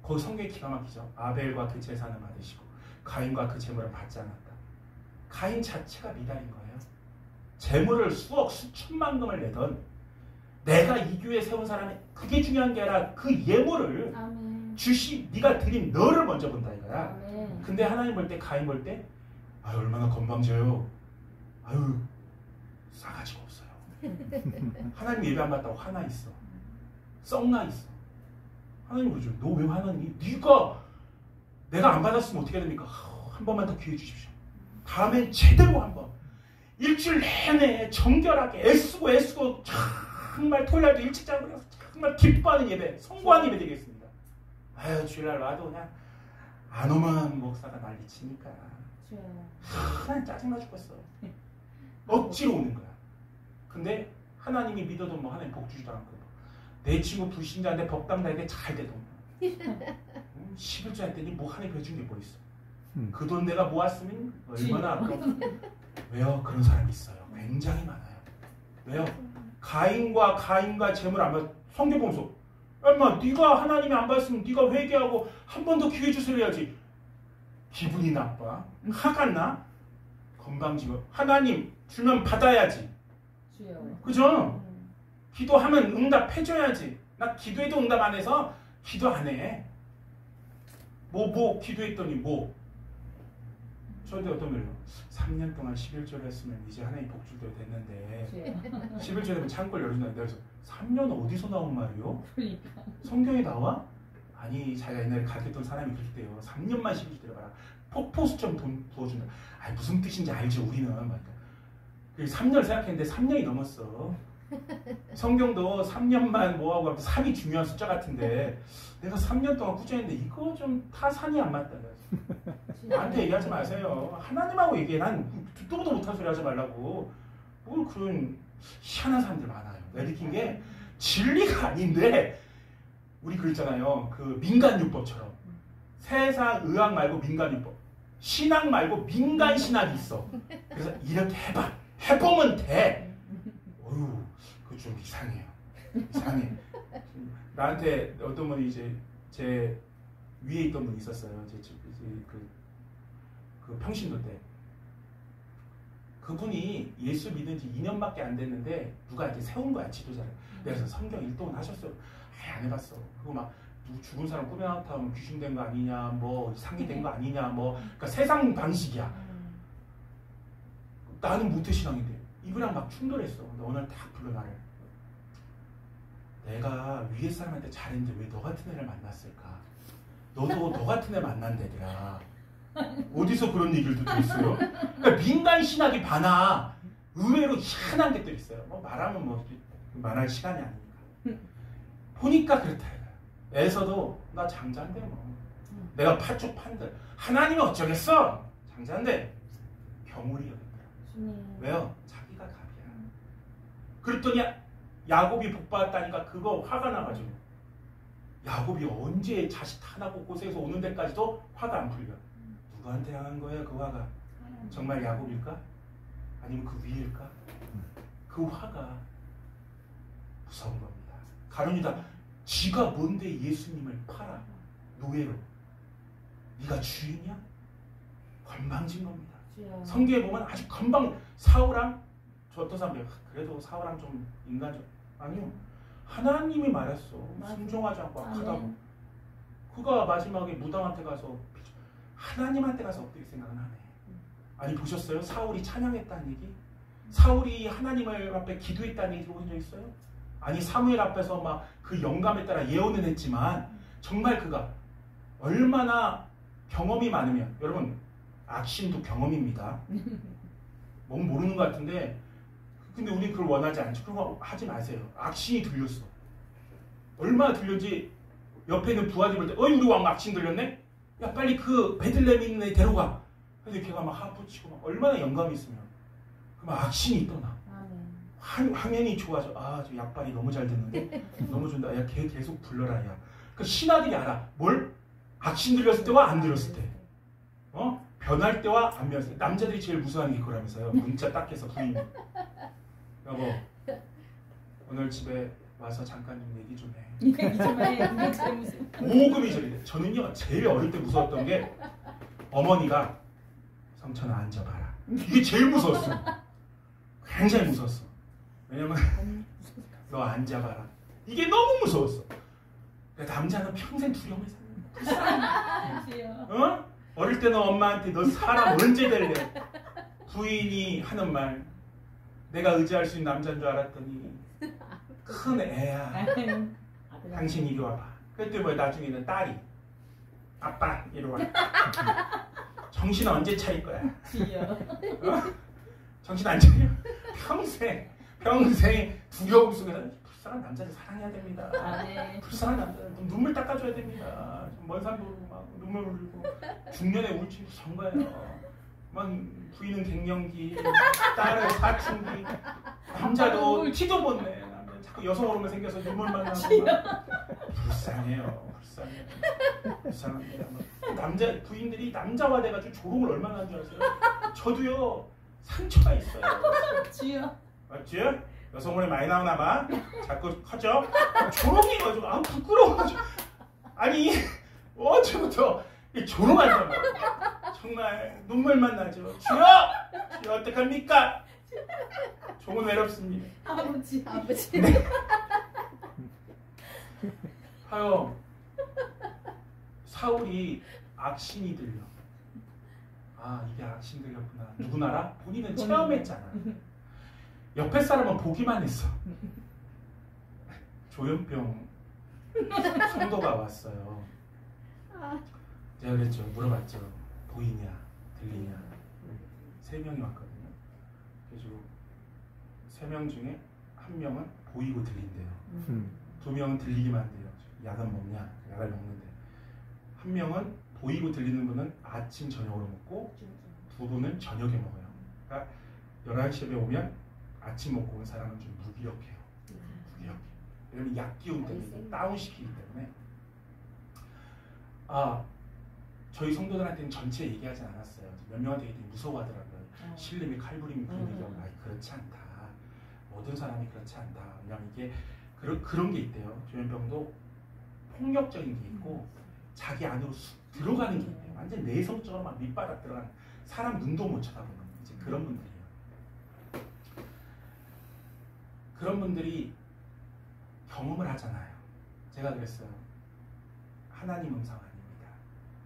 [SPEAKER 1] 거기 성경이 기가 막히죠. 아벨과 그 제사는 받으시고 가인과 그 제물을 받지 않았다. 가인 자체가 미달인 거예요. 제물을 수천만 금을 내던 내가 이 교회에 세운 사람이 그게 중요한 게 아니라 그 예물을 네가 드린 너를 먼저 본다 이거야.
[SPEAKER 2] 아멘.
[SPEAKER 1] 근데 하나님 볼 때 가인 볼 때 아유 얼마나 건방져요. 아유 싸가지가 없어요. 하나님 예배 안 받다고 화나 있어. 썩나 있어. 하나님 그러죠. 너 왜 화나니? 내가 안 받았으면 어떻게 됩니까? 한 번만 더 기회 주십시오. 다음엔 제대로 한번. 일주일 내내 정결하게 애쓰고 정말 토요일날도 일찍 자고 그래서 정말 기뻐하는 예배, 성공하는 예배 되겠습니다. 아유 주일날 와도 그냥 안 오면 목사가 난리치니까 그냥 짜증나 죽겠어. 억지로 오는 거야. 근데 하나님이 믿어도 뭐 하나님 복 주지도 않고 내 친구 불신자인데 법당 다니는데 잘 돼도 11조 했더니 뭐 하나님 해준 게 뭐 있어? 그 돈 내가 모았으면 얼마나 아까워. 왜요? 그런 사람이 있어요. 굉장히 많아요. 왜요? 가인과 재물 안 받. 성경 보면서 엄마 네가 하나님이 안 받았으면 네가 회개하고 한 번 더 기회 주세요 해야지. 기분이 나빠? 화가 나? 건방지고 하나님 주면 받아야지. 그죠? 기도하면 응답해줘야지. 나 기도해도 응답 안 해서 기도 안 해. 뭐 기도했더니 뭐. 저한테 어떤 말이에요? 3년 동안 11조를 했으면 이제 하나님 복 줄 때가 됐는데 11조 되면 창고를 열어준다. 그래서 3년 어디서 나온 말이요? 성경에 나와? 아니 자기가 옛날에 가르쳤던 사람이 그랬대요. 3년만 11조 들어가라. 폭포수처럼 돈 부어준다. 아니 무슨 뜻인지 알지 우리는. 맞다. 3년 생각했는데 3년이 넘었어. 성경도 3년만 뭐하고 3이 중요한 숫자 같은데 내가 3년 동안 꾸준히 했는데 이거 좀 타산이 안 맞다. 나한테 얘기하지 마세요. 하나님하고 얘기해. 난 듣도 보도 못한 소리 하지 말라고. 뭘 그런 희한한 사람들 많아요. 내가 느낀 게 진리가 아닌데 우리 그랬잖아요. 그 민간요법처럼 세상 의학 말고 민간요법, 신학 말고 민간 신학이 있어. 그래서 이렇게 해봐. 해보면 돼. 어휴, 그거 좀 이상해요. 이상해. 나한테 어떤 분이 이제 제 위에 있던 분이 있었어요. 그 평신도 때. 그분이 예수 믿은 지 2년밖에 안 됐는데 누가 이렇게 세운 거야, 지도자를. 그래서 성경 일동은 하셨어요. 안 해봤어. 그거 막 누구 죽은 사람 꿈에 나타나면 귀신 된 거 아니냐, 뭐 상이 된 거 아니냐, 뭐 그러니까 세상 방식이야. 나는 모태신앙인데 이분이랑 막 충돌했어. 근데 오늘 딱 불러 나를. 내가 위에 사람한테 잘했는데 왜 너 같은 애를 만났을까? 너도 너 같은 애 만난대더라. 어디서 그런 얘기를 듣고 있어요? 그러니까 민간 신학이 많아. 의외로 희한한 것들이 있어요. 뭐 말하면 뭐 말할 시간이 아니니까. 보니까 그렇다. 애서도 나 장자인데 뭐. 내가 팥죽 판들. 하나님이 어쩌겠어? 장자인데 병우리 여겼더라. 왜요? 자기가 갑이야. 그랬더니 야곱이 복받았다니까 그거 화가 나가지고. 야곱이 언제 자식 하나 고생해서 오는 데까지도 화가 안 풀려. 누구한테 향한 거예요 그 화가? 정말 야곱일까? 아니면 그 위일까? 그 화가 무서운 겁니다. 가룟유다 지가 뭔데 예수님을 팔아 노예로. 네가 주인이야? 건방진 겁니다. 성경에 보면 아주 건방. 사울왕 저 어떤 사람들 그래도 사울왕 좀 인간적. 아니요. 하나님이 말했어. 순종하지 않고 악하다고. 그가 마지막에 무당한테 가서 하나님한테 가서 어떻게 생각은 하네. 아니 보셨어요? 사울이 찬양했다는 얘기? 사울이 하나님을 앞에 기도했다는 얘기 들어본 적 있어요? 아니 사무엘 앞에서 막 그 영감에 따라 예언은 했지만 정말 그가 얼마나 경험이 많으면 여러분 악신도 경험입니다. 뭔 모르는 것 같은데 근데 우리 그걸 원하지 않죠. 그런 거 하지 마세요. 악신이 들렸어. 얼마나 들렸지. 옆에 있는 부하들이 볼 때 어이 우리 왕 악신 들렸네? 야 빨리 그 베들레헴에 있는 애 데려가. 근데 걔가 막 하프 치고 막 얼마나 영감이 있으면 그럼 악신이 떠나. 화면이 좋아져. 아 저 약발이 너무 잘 듣는데 너무 좋다. 야 걔 계속 불러라 야. 그 신하들이 알아. 뭘? 악신 들렸을 때와 안 들렸을 때. 변할 때와 안 변할 때. 남자들이 제일 무서워하는 게 그거라면서요. 문자 딱 해서 부인. 여보 오늘 집에 와서 잠깐 좀 얘기 좀 해.
[SPEAKER 2] 얘기 좀 해.
[SPEAKER 1] 오금이 저리. 저는요 제일 어릴 때 무서웠던 게 어머니가 성천아 앉아봐라. 이게 제일 무서웠어. 굉장히 무서웠어. 왜냐면 너 앉아봐라. 이게 너무 무서웠어. 남자는 평생 두려움에 사는 거야. 어릴 때는 엄마한테 너 사람 언제 될래? 부인이 하는 말 내가 의지할 수 있는 남자인 줄 알았더니 큰 애야. 당신 이리 와봐. 그때 뭐 나중에는 딸이 아빠 이리 와. 정신 언제 차릴 거야? 정신 안 차려? 평생 두려움 속에서 불쌍한 남자를 사랑해야 됩니다. 불쌍한 남자를 눈물 닦아줘야 됩니다. 먼 산도 막 눈물 흘리고 중년에 우울증이 무서운 거예요. 막 부인은 갱년기, 딸은 사춘기, 남자도 티도 못 내. 자꾸 여성 호르몬 생겨서 눈물만 나고 불쌍해요. 불쌍합니다. 남자 부인들이 남자화 돼가지고 조롱을 얼마나 한 줄 아세요? 저도요 상처가 있어요.
[SPEAKER 2] 주여.
[SPEAKER 1] 맞지? 여성분이 많이 나오나 봐. 자꾸 커져. 조롱이 가지고 부끄러워가지고 아니 어제부터 조롱한단 말이야. 정말 눈물만 나죠. 주여 어떡합니까? 종은 외롭습니다.
[SPEAKER 2] 아버지.
[SPEAKER 1] 네. 하여 사울이 악신이 들려. 아 이게 악신 들렸구나. 누구나 알아? 본인은 체험했잖아. 옆에 사람은 보기만 했어. 조현병 성도가 왔어요. 제가 그랬죠. 물어봤죠. 보이냐 들리냐. 3명이 왔거든요. 그래서 3명 중에 1명은 보이고 들린대요. 2명은 들리기만 돼요. 약은 먹냐? 약을 먹는데 1명은 보이고 들리는 분은 아침 저녁으로 먹고 2분은 저녁에 먹어요. 그러니까 11시에 오면 아침 먹고 온 사람은 좀 무기력해요. 무기력해. 왜냐면 약 기운 때문에 다운시키기 때문에. 저희 성도들한테는 전체 얘기하지 않았어요. 몇 명한테 되게 무서워하더라고요. 신림이 칼부림이 그런 얘기하고 그렇지 않다. 모든 사람이 그렇지 않다. 왜냐면 이게 그런 게 있대요. 조현병도 폭력적인 게 있고 자기 안으로 들어가는 게 있대요. 완전 내성적으로 막 밑바닥 들어가는 사람 눈도 못 쳐다보는 이제 그런 분들이에요. 그런 분들이 경험을 하잖아요. 제가 그랬어요. 하나님 음성 아닙니다.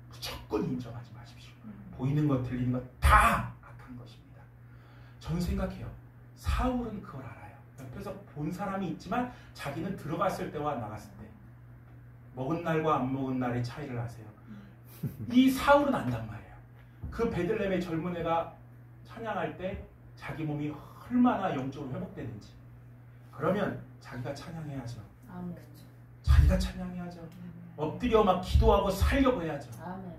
[SPEAKER 1] 무조건 인정하지 마십시오. 보이는 것 들리는 것 다 악한 것입니다. 저는 생각해요. 사울은 그걸 알아요. 옆에서 본 사람이 있지만 자기는 들어갔을 때와 나갔을 때 먹은 날과 안 먹은 날의 차이를 아세요. 이 사울은 안단 말이에요. 그 베들레헴의 젊은 애가 찬양할 때 자기 몸이 얼마나 영적으로 회복되는지 그러면 자기가 찬양해야죠. 자기가 찬양해야죠. 엎드려 막 기도하고 살려고 해야죠.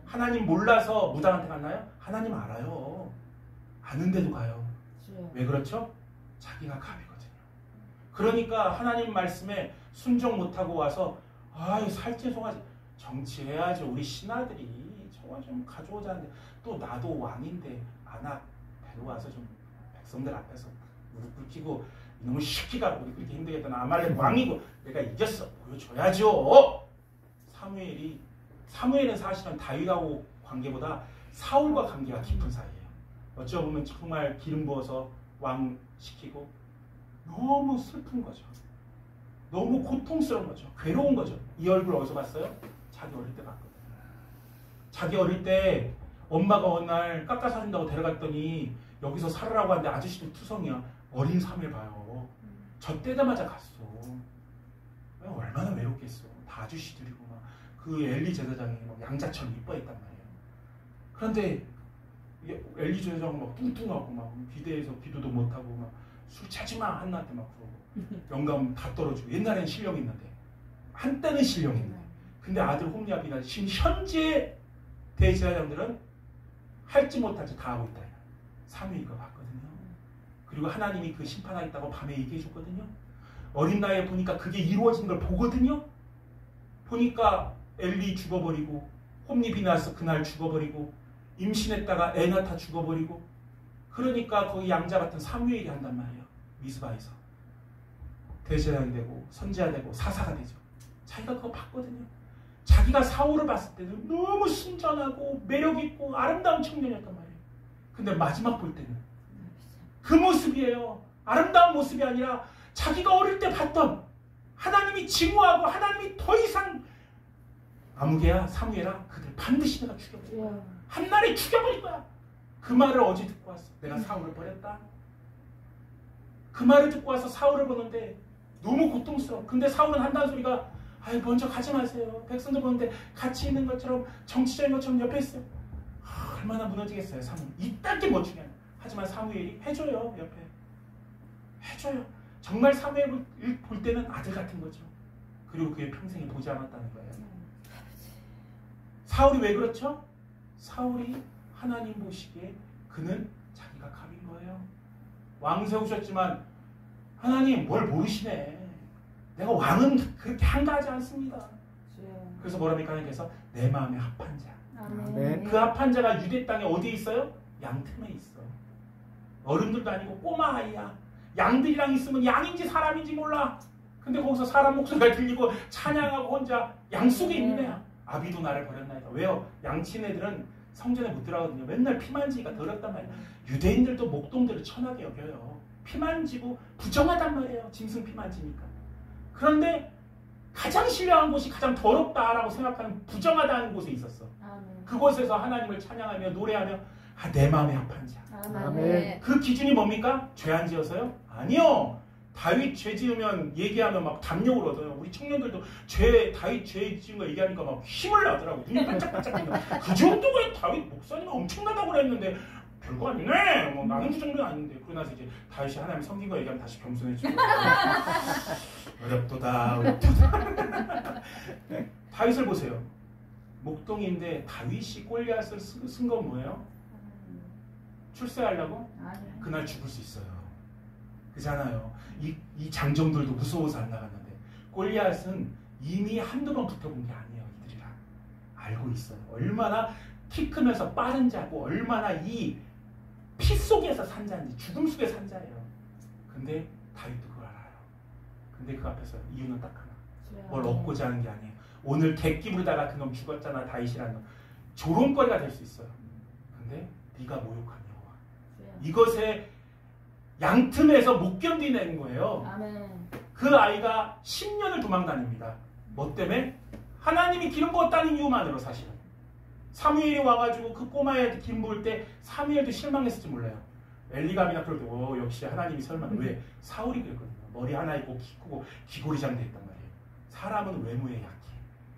[SPEAKER 1] 하나님 몰라서 무당한테 갔나요? 하나님 알아요. 아는데도 가요. 왜 그렇죠? 자기가 갑이거든요. 그러니까 하나님 말씀에 순종 못하고 와서 아유 살찌송하지 정치해야죠. 우리 신하들이 저거 좀 가져오자는데 또 나도 왕인데 안악 데려와서 좀 백성들 앞에서 무릎 꿇히고 이놈의 시키가 우리 그렇게 힘들겠다. 나 아말렉 왕이고 내가 이겼어. 보여줘야죠. 사무엘은 사실은 다윗하고 관계보다 사울과 관계가 깊은 사이예요. 어쩌보면 정말 기름 부어서 왕 시키고 너무 슬픈 거죠. 너무 고통스러운 거죠. 괴로운 거죠. 이 얼굴 어디서 봤어요? 자기 어릴 때 봤거든요. 자기 어릴 때 엄마가 어느 날 깎아 사준다고 데려갔더니 여기서 살으라고 하는데 아저씨도 투성이야. 어린 사무엘 봐요. 저 때다마자 갔어. 얼마나 외롭겠어. 다 아저씨들이고 막 그 엘리 제사장이 막 양자처럼 이뻐했단 말이에요. 그런데 엘리 제사장은 막 뚱뚱하고 막 기대해서 기도도 못하고 막 술 차지마 한나한테 막 그러고 영감 다 떨어지고 옛날에는 실력이 있는데 한때는 실력이 있는데 근데 아들 홈리아비가 지금 현재 대제사장들은 할지 못할지 다 하고 있다. 사무엘이가 봤거든요. 그리고 하나님이 그 심판하겠다고 밤에 얘기해 줬거든요. 어린 나이에 보니까 그게 이루어진 걸 보거든요. 보니까 엘리 죽어버리고 홈리 비나스 그날 죽어버리고 임신했다가 애 낳다 죽어버리고 그러니까 거기 양자 같은 사무엘이 한단 말이에요. 미스바에서 대제사장이 되고 선지자 되고 사사가 되죠. 자기가 그거 봤거든요. 자기가 사울을 봤을 때는 너무 순전하고 매력있고 아름다운 청년이었단 말이에요. 근데 마지막 볼 때는 그 모습이에요. 아름다운 모습이 아니라 자기가 어릴 때 봤던 하나님이 증오하고 하나님이 더 이상 아무개야 사무엘아 그들 반드시 내가 죽여버릴 거야. 한날에 죽여버릴 거야. 그 말을 어제 듣고 왔어. 내가 사울을 버렸다. 그 말을 듣고 와서 사울을 보는데 너무 고통스러워. 근데 사울은 한다는 소리가 아유 먼저 가지 마세요. 백성들 보는데 같이 있는 것처럼 정치적인 것처럼 옆에 있어요. 얼마나 무너지겠어요. 사무엘. 이딴 게 뭐 중요해. 하지만 사무엘이 해줘요. 옆에. 해줘요. 정말 사무엘 볼 때는 아들 같은 거죠. 그리고 그의 평생에 보지 않았다는 거예요. 사울이 왜 그렇죠? 사울이 하나님 보시기에 그는 자기가 갑인 거예요. 왕 세우셨지만 하나님 뭘 모르시네. 내가 왕은 그렇게 한가하지 않습니다. 그래서 뭐랍니까? 하나님께서 내 마음에 합한 자.
[SPEAKER 2] 아멘.
[SPEAKER 1] 그 합한 자가 유대 땅에 어디에 있어요? 양 틈에 있어. 어른들도 아니고 꼬마 아이야. 양들이랑 있으면 양인지 사람인지 몰라. 근데 거기서 사람 목소리가 들리고 찬양하고 혼자 양 속에 있는 애야. 아비도 나를 버렸나이다. 왜요? 양친 애들은 성전에 못 들어가거든요. 맨날 피 만지기가 더럽단 말이에요. 유대인들도 목동들을 천하게 여겨요. 피 만지고 부정하단 말이에요. 짐승 피 만지니까. 그런데 가장 신뢰한 곳이 가장 더럽다라고 생각하는 부정하다는 곳에 있었어.
[SPEAKER 2] 아멘.
[SPEAKER 1] 그곳에서 하나님을 찬양하며 노래하며 내 마음에 합한 자.
[SPEAKER 2] 아멘.
[SPEAKER 1] 그 기준이 뭡니까? 죄 안 지어서요? 아니요. 다윗 죄 지으면 얘기하면 막 담력을 얻어요. 우리 청년들도 다윗 죄 지은 거 얘기하니까 막 힘을 나더라고. 눈이 반짝반짝거려. 그 정도가 다윗 목사님은 엄청나다고 그랬는데 별거 아니네. 뭐 나는 그 정도는 아닌데. 그러고 나서 이제 다윗이 하나님 섬긴 거 얘기하면 다시 겸손해지고. 어렵도다. 다윗을 보세요. 목동인데 다윗이 골리앗을 쓴 건 뭐예요? 출세하려고? 그날 죽을 수 있어요. 그잖아요. 이 장정들도 무서워서 안 나갔는데 골리앗은 이미 한두 번 붙어본 게 아니에요. 이들이랑 알고 있어요. 얼마나 키 크면서 빠른 자고 얼마나 이 피 속에서 산 자인지 죽음 속에 산 자예요. 근데 다윗도 그걸 알아요. 근데 그 앞에서 이유는 딱 하나. 뭘 얻고자 하는 게 아니에요. 오늘 객기 부르다가 그놈 죽었잖아. 다윗이라는 놈. 조롱거리가 될 수 있어요. 근데 네가 모욕한 여호와. 이것에 양틈에서 못 견디는 거예요.
[SPEAKER 2] 아멘.
[SPEAKER 1] 그 아이가 10년을 도망다닙니다. 뭐 때문에? 하나님이 기름 부었다는 이유만으로 사실은. 사무엘이 와가지고 그 꼬마애한테 기름 부을 때 사무엘도 실망했을지 몰라요. 엘리갑이나 그럴 때 역시 하나님이 설마 왜? 사울이 그랬거든요. 머리 하나 있고 키 크고 귀고리장 됐단 말이에요. 사람은 외모에 약해.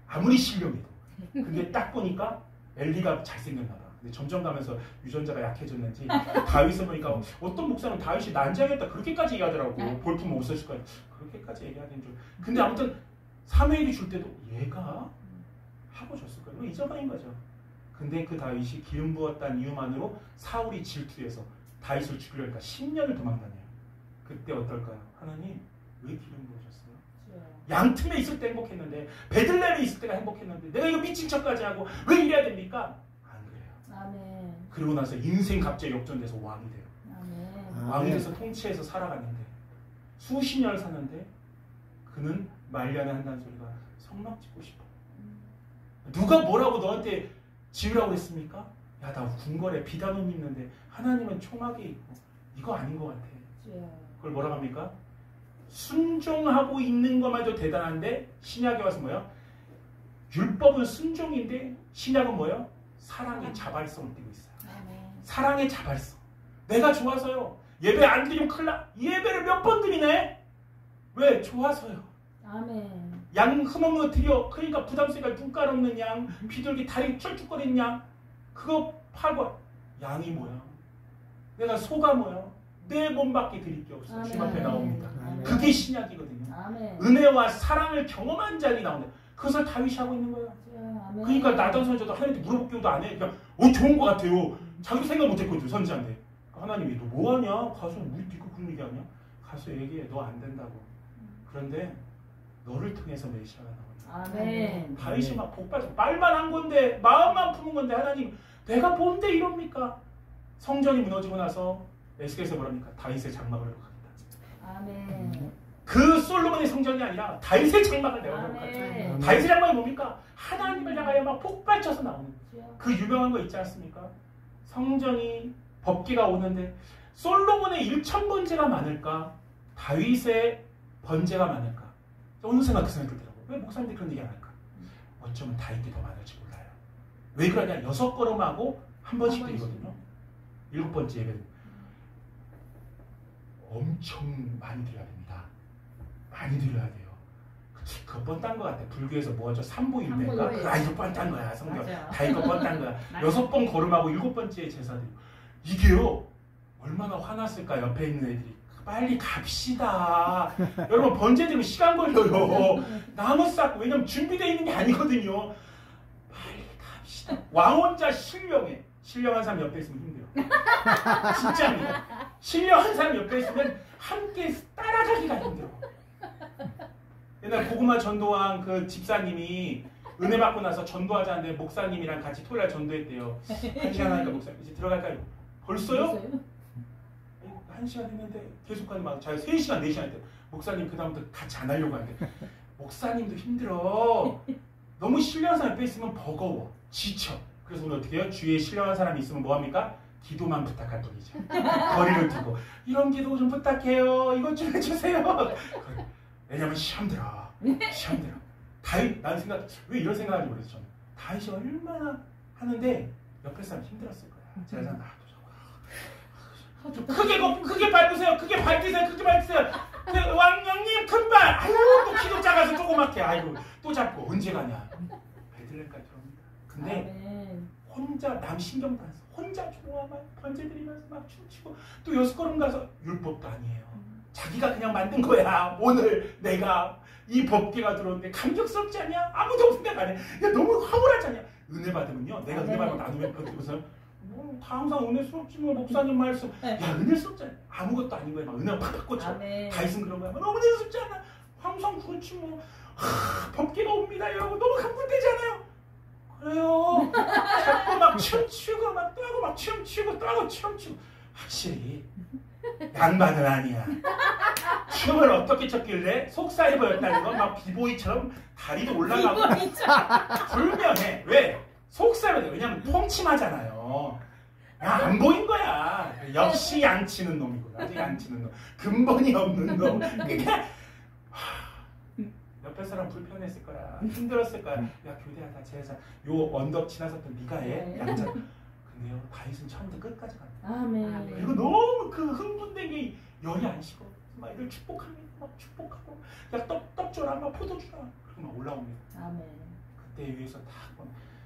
[SPEAKER 1] 아무리 신령해도. 근데 딱 보니까 엘리갑 잘생겼나 봐. 근데 점점 가면서 유전자가 약해졌는지 다윗을 보니까 어떤 목사는 다윗이 난장이었다 그렇게까지 얘기하더라고. 볼품 없었을 거예요. 그렇게까지 얘기하긴 좀. 근데 아무튼 사무엘이 줄 때도 얘가 하고 줬을 거예요. 잊어버린 거죠. 근데 그 다윗이 기름 부었다는 이유만으로 사울이 질투해서 다윗을 죽이려니까 10년을 도망다녀요. 그때 어떨까요? 하나님 왜 기름 부으셨어요? 양 틈에 있을 때 행복했는데 베들레헴에 있을 때가 행복했는데 내가 이거 미친 척까지 하고 왜 이래야 됩니까?
[SPEAKER 2] 아멘.
[SPEAKER 1] 그러고 나서 인생 갑자기 역전돼서 왕이 돼요.
[SPEAKER 2] 아멘.
[SPEAKER 1] 왕이 돼서 통치해서 살아갔는데 수십 년을 사는데 그는 말년에 한다는 소리가 성막 짓고 싶어. 누가 뭐라고 너한테 지으라고 했습니까? 야, 나 궁궐에 비단옷 입는데 하나님은 총하게 입고 이거 아닌 것 같아. 그걸 뭐라고 합니까? 순종하고 있는 것만도 대단한데 신약에 와서 뭐예요? 율법은 순종인데 신약은 뭐예요? 사랑의 자발성을 띠고 있어요. 사랑의 자발성. 내가 좋아서요. 예배 안 드리면 큰일 나. 예배를 몇 번 드리네? 왜? 좋아서요.
[SPEAKER 2] 아멘.
[SPEAKER 1] 양 흠없는 거 드려. 그러니까 부담스러니까 눈깔 없는 양, 비둘기 다리 쩔쭉거리는 양, 그거 팔고. 양이 뭐야? 내가 소가 뭐야? 내 몸밖에 드릴 게 없어. 주님 앞에 나옵니다.
[SPEAKER 2] 아멘.
[SPEAKER 1] 그게 신약이거든요.
[SPEAKER 2] 아멘.
[SPEAKER 1] 은혜와 사랑을 경험한 자들이 나오는데 그것을 다윗이 하고 있는 거예요.
[SPEAKER 2] 아멘.
[SPEAKER 1] 그러니까 나단 선지자도 하나님한테 물어보기도 안 해. 그냥 좋은 것 같아요. 자기도 생각 못했거든 선지자인데. 하나님이 너 뭐하냐? 가서 우리 네가 그런 얘기하냐? 가서 얘기해. 너 안 된다고. 그런데 너를 통해서 메시아가 나온다.
[SPEAKER 2] 아멘.
[SPEAKER 1] 다윗이 막 복받쳐 말만 한 건데 마음만 품은 건데 하나님 내가 뭔데 이럽니까? 성전이 무너지고 나서 에스겔에서 뭐랍니까? 다윗의 장막을 회복하겠다.
[SPEAKER 2] 아멘.
[SPEAKER 1] 그 솔로몬의 성전이 아니라 다윗의 장막을 내가 회복하겠다. 다윗의 장막이 뭡니까? 하나님을 향하여 막 폭발쳐서 나오는 그 유명한 거 있지 않습니까? 성전이 법궤가 오는데 솔로몬의 1000번제가 많을까? 다윗의 번제가 많을까? 어느 생각 그 생각이 들더라고요. 왜 목사님들이 그런 얘기 안 할까? 어쩌면 다윗이 더 많을지 몰라요. 왜 그러냐? 6걸음하고 한 번씩 드리거든요. 7번째 예배는 엄청 많이 드려야 됩니다. 많이 드려야 돼요. 그거 뻔딴 것 같아. 불교에서 뭐죠? 삼보일배인가? 이거 뻔딴 거야. 성경. 다 이거 뻔딴 거야. 6번 걸음하고 7번째 제사드리고. 이게요. 얼마나 화났을까 옆에 있는 애들이. 빨리 갑시다. 여러분 번제 되면 시간 걸려요. 나무 쌓고. 왜냐면 준비되어 있는 게 아니거든요. 빨리 갑시다. 왕혼자 신령해. 신령한 사람 옆에 있으면 힘들어. 진짜입니다. 신령한 사람 옆에 있으면 함께 따라가기가 힘들어. 옛날 고구마 전도왕 그 집사님이 은혜 받고 나서 전도하자는데 목사님이랑 같이 토요일날 전도했대요. 1시간 하니까 목사님 이제 들어갈까요? 벌써요? 1시간 했는데 계속 하는 막 자기 3시간 4시간 했대요. 목사님 그다음부터 같이 안 하려고 하는데 목사님도 힘들어. 너무 신령한 사람이 뺐으면 버거워. 지쳐. 그래서 오늘 어떻게 해요? 주위에 신령한 사람이 있으면 뭐합니까? 기도만 부탁할 뿐이죠. 거리를 두고 이런 기도 좀 부탁해요. 이것 좀 해주세요. 왜냐면 시험 들어. 시험 들어. 다윗, 나는 왜 이런 생각하는지 모르겠어. 저는. 다윗이 얼마나 하는데 옆에 사람 힘들었을 거야. 제가 생각 좀 크게 밟으세요. 크게 밟으세요. 크게 밟으세요. 왕님 큰발. 아이고 또 키도 작아서 조그맣게. 아이고 또 잡고 언제 가냐. 베들레헴까지 들어옵니다. 근데 혼자 남 신경도 안 써. 혼자 좋아 막 번제드리면서 막 춤추고 또 6걸음 가서 율법도 아니에요. 자기가 그냥 만든 거야. 오늘 내가 이 법계가 들어오는데 감격스럽지 않냐? 아무도 생각 안 해. 야 너무 화물하지 않냐? 은혜 받으면요. 내가 은혜 받으면 나누면 어떻게 보세요? 다 항상 은혜스럽지 뭐 목사님 말씀. 야 은혜스럽잖아. 아무것도 아닌 거야. 막 은혜가 팍팍 꽂혀. 다윗은 그런 거야. 너무 은혜스럽지 않아? 항상 그렇지 뭐. 법계가 옵니다 여러분. 너무 감동되잖아요. 그래요. 자꾸 막 춤추고 막 또 하고 막 춤추고 또 하고 춤추고. 확실히 양반은 아니야. 춤을 어떻게 췄길래 속살이 보였다는 건 막 비보이처럼 다리도 올라가고 불명해. 왜? 속살이 돼. 왜냐면 통침하잖아요. 안 보인 거야. 역시 양치는 놈이구나. 아주 양치는 놈. 근본이 없는 놈. 그러니까 옆에 사람 불편했을 거야. 힘들었을 거야. 야 교대하다 제사 요 언덕 지나섰던 네가 해. 양자. 근데요 다윗은 처음부터 끝까지 간다.
[SPEAKER 2] 아멘.
[SPEAKER 1] 그리고 너무 그 흥분된 게 열이 안 식어. 막 이걸 축복합니다. 막 축복하고 야 떡 줘라. 막 포도 주라. 그리고 막 올라옵니다.
[SPEAKER 2] 아멘.
[SPEAKER 1] 그때 위에서 다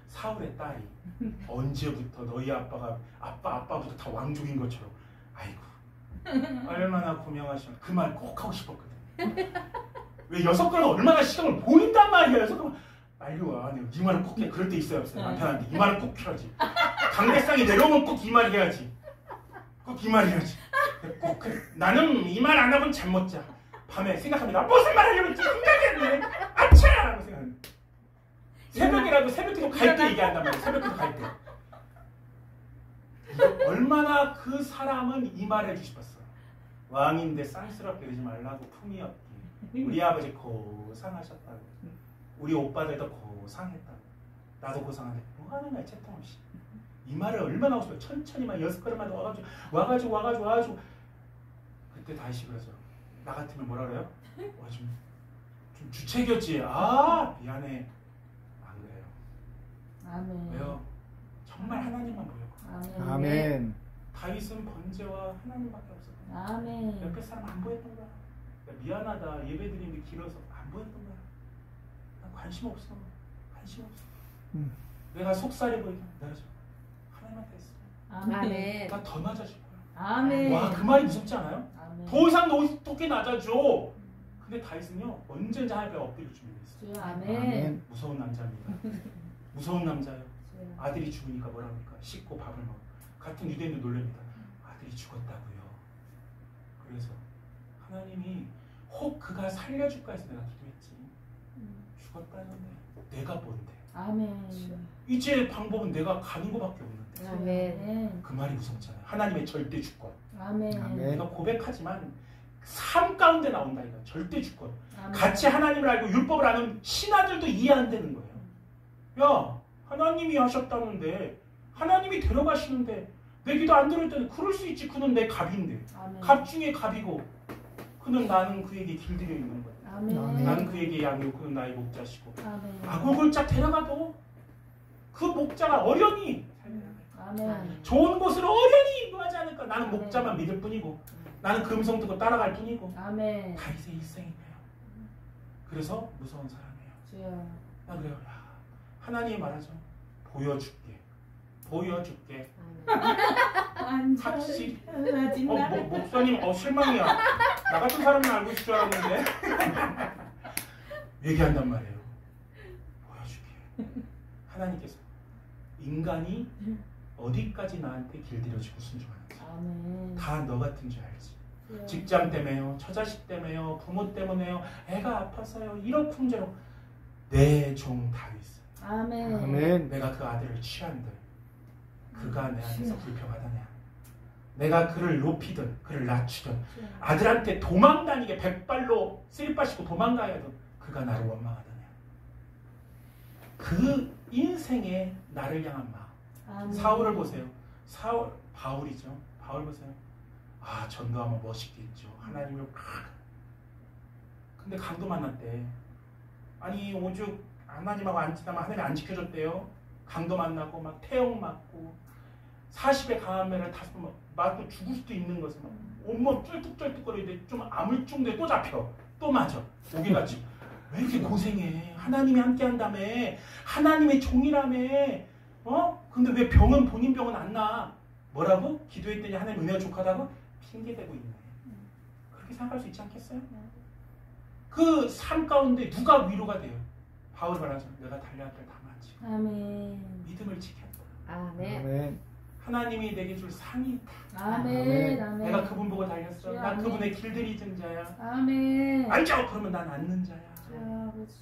[SPEAKER 1] 사울의 딸이 언제부터 너희 아빠부터 다 왕족인 것처럼 아이고 얼마나 고명하시면 그 말 꼭 하고 싶었거든. 왜 6걸은 얼마나 시간을 보인단 말이야. 6걸은 빨리 와. 네 말은 꼭 해. 그럴 때 있어요 없어요? 남편한테 이 말은 꼭 해야지. 강대상이 내려오면 꼭 이 말 해야지. 꼭 이 말 해야지. 꼭 그래. 나는 이 말 안 하면 잠 못 자. 밤에 생각합니다. 무슨 말 하려고 했지? 생각이 안 나네. 아차! 라고 생각합니다. 새벽이라도 새벽기도 갈 때 얘기한단 말이야. 새벽기도 갈 때. 얼마나 그 사람은 이 말 해주고 싶었어. 왕인데 쌍스럽게 그러지 말라고 품이 없기. 우리 아버지 고상하셨다고. 우리 오빠들도 고상했다고. 나도 고상한데 뭐 하는 거야 채통 없이. 이 말을 얼마나 하고 싶어. 천천히만 6걸음만 와가지고 그때 다시 그래서 나 같으면 뭐라 그래요? 와, 좀 주책이었지. 아 미안해. 안 그래요.
[SPEAKER 2] 아멘.
[SPEAKER 1] 왜요? 정말 하나님만 보여.
[SPEAKER 3] 아멘.
[SPEAKER 1] 다윗은 번제와 하나님밖에 없었거든.
[SPEAKER 2] 아멘.
[SPEAKER 1] 옆에 사람 안 보였던 거야. 미안하다. 예배드리는 게 길어서 안 보였던 거야. 난 관심 없어. 내가 속살이 보이면 내가 좀 하나님한테 했어.
[SPEAKER 2] 아멘.
[SPEAKER 1] 나 더 낮아질 거야.
[SPEAKER 2] 아멘.
[SPEAKER 1] 와, 그 말이 무섭지 않아요?
[SPEAKER 2] 아멘.
[SPEAKER 1] 더 이상 어떻게 낮아져? 근데 다윗은요 언제든지 하나님 앞에 엎드릴 준비가 있어요.
[SPEAKER 2] 아멘.
[SPEAKER 1] 무서운 남자입니다. 무서운 남자예요. 아들이 죽으니까 뭐라 합니까? 씻고 밥을 먹어. 같은 유대인들 놀랍니다. 아들이 죽었다고요. 그래서 하나님이 혹 그가 살려줄까 해서 내가 기도했지. 죽었다는데 내가 뭔데?
[SPEAKER 2] 아멘.
[SPEAKER 1] 이제 방법은 내가 가는 것밖에 없는데.
[SPEAKER 2] 아멘.
[SPEAKER 1] 그 말이 무섭잖아요. 하나님의 절대 주권.
[SPEAKER 2] 아멘.
[SPEAKER 1] 내가 고백하지만 삶 가운데 나온다 이거. 절대 주권.
[SPEAKER 2] 아멘.
[SPEAKER 1] 같이 하나님을 알고 율법을 아는 신하들도 이해 안 되는 거예요. 야 하나님이 하셨다는데 하나님이 데려가시는데 내 기도 안 들을 때는 그럴 수 있지. 그는 내 갑인데.
[SPEAKER 2] 아멘.
[SPEAKER 1] 갑 중에 갑이고 그는 나는 그에게 길들여 있는 거야.
[SPEAKER 2] 아멘.
[SPEAKER 1] 나는 그에게 양이고 그는 나의 목자시고.
[SPEAKER 2] 아멘.
[SPEAKER 1] 아골골짝 데려가도 그 목자가 어련히
[SPEAKER 2] 아멘.
[SPEAKER 1] 좋은 곳으로 어련히 인도하지 않을까. 나는 목자만 믿을 뿐이고 나는 그 음성 듣고 따라갈 뿐이고.
[SPEAKER 2] 아멘.
[SPEAKER 1] 다윗의 일생이에요. 그래서 무서운 사람이에요.
[SPEAKER 2] 주여.
[SPEAKER 1] 나 그래요. 야, 하나님이 말하죠. 보여줄게. 확실히. 목사님 실망이야. 나 같은 사람은 알고 있을 줄 알았는데. 얘기한단 말이에요. 보여줄게. 하나님께서 인간이 어디까지 나한테 길들여지고 순종하는지
[SPEAKER 2] 아멘.
[SPEAKER 1] 다 너 같은 줄 알지.
[SPEAKER 2] 주여.
[SPEAKER 1] 직장 때문에요, 처자식 때문에요, 부모 때문에요, 애가 아파서요, 이러쿵저러. 내 종 다윗은
[SPEAKER 2] 아멘.
[SPEAKER 3] 아멘.
[SPEAKER 1] 내가 그 아들을 취한들 그가 내 안에서 불평하다냐. 내가 그를 높이든 그를 낮추든 아들한테 도망다니게 백발로 쓰리빠시고 도망가야든 그가 나를 원망하다냐. 그 인생에 나를 향한 마음.
[SPEAKER 2] 아멘.
[SPEAKER 1] 사울을 보세요. 바울이죠. 바울 보세요. 아, 전도하면 멋있겠죠. 하나님을 근데 강도 만났대. 아니 오죽 하나님하고 안 지나면 하나님이 안 지켜줬대요. 강도 만나고 막 태형 맞고 40에 강한 매를 다섯 번 맞고 죽을 수도 있는 것을 막 온몸 쩔뚝쩔뚝거리는데 좀 아물중데 또 잡혀. 또 맞아. 오기같이 왜 이렇게 고생해. 하나님이 함께 한다며. 하나님의 종이라며. 근데 왜 병은 본인 병은 안 나. 뭐라고? 기도했더니 하나님 은혜가 족하다고? 핑계대고 있네. 그렇게 생각할 수 있지 않겠어요? 그 삶 가운데 누가 위로가 돼요? 바울 말하죠. 내가 달려야 할 다 마치
[SPEAKER 2] 아멘.
[SPEAKER 1] 믿음을 지켰다.
[SPEAKER 2] 아멘.
[SPEAKER 3] 아멘.
[SPEAKER 1] 하나님이 내게 줄 상이 있다.
[SPEAKER 2] 아멘. 아멘.
[SPEAKER 1] 내가 그분 보고 달렸어. 나
[SPEAKER 2] 아멘.
[SPEAKER 1] 그분의 길들이 진 자야.
[SPEAKER 2] 아멘.
[SPEAKER 1] 앉아! 그러면 난 앉는 자야.
[SPEAKER 2] 아버지.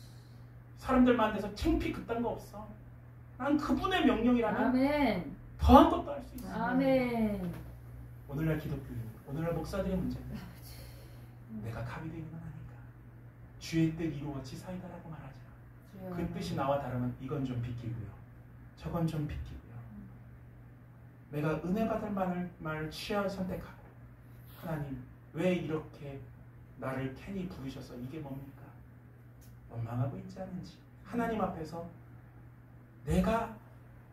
[SPEAKER 1] 사람들 만나서 창피 그딴 거 없어. 난 그분의 명령이라면
[SPEAKER 2] 아멘.
[SPEAKER 1] 더한 것도 할 수 있어.
[SPEAKER 2] 아멘.
[SPEAKER 1] 오늘날 기독교인, 오늘날 목사들의 문제는 내가 갑이 되는 건 아닌가. 주의 뜻 이루어지 사이다라고 말하자. 그 뜻이 나와 다르면 이건 좀 비키고요. 저건 좀 비키고요. 내가 은혜 받을 말을 취하 선택하고 하나님 왜 이렇게 나를 괜히 부르셔서 이게 뭡니까? 원망하고 있지 않은지 하나님 앞에서 내가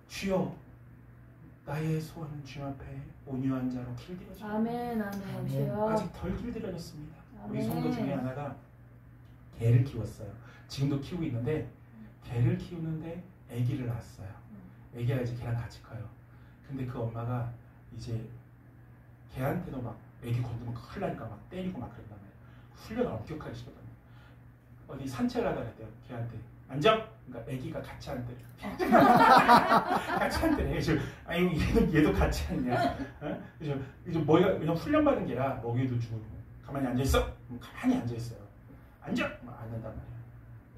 [SPEAKER 1] 주여 나의 소원은 주 앞에 온유한 자로 길들여져.
[SPEAKER 2] 아멘. 아멘. 주여.
[SPEAKER 1] 아직 덜 길들여졌습니다. 우리
[SPEAKER 2] 아멘.
[SPEAKER 1] 성도 중에 하나가 개를 키웠어요. 지금도 키우고 있는데 개를 키우는데 아기를 낳았어요. 아기가 이제 걔랑 같이 커요. 근데 그 엄마가 이제 걔한테도 막 아기 건드면 큰일 나니까 막 때리고 막 그런단 말이에요. 훈련을 엄격하게 시켰단 말이에요. 어디 산책을 하다 그랬대요. 걔한테 앉아! 그러니까 아기가 같이 앉대. 같이 앉대. 아유 얘도 같이 앉냐. 그래서 이제 뭐가 그냥 훈련받은 게라 먹이도 주고 가만히 앉아있어? 가만히 앉아있어요. 앉아! 막 앉는단 말이에요.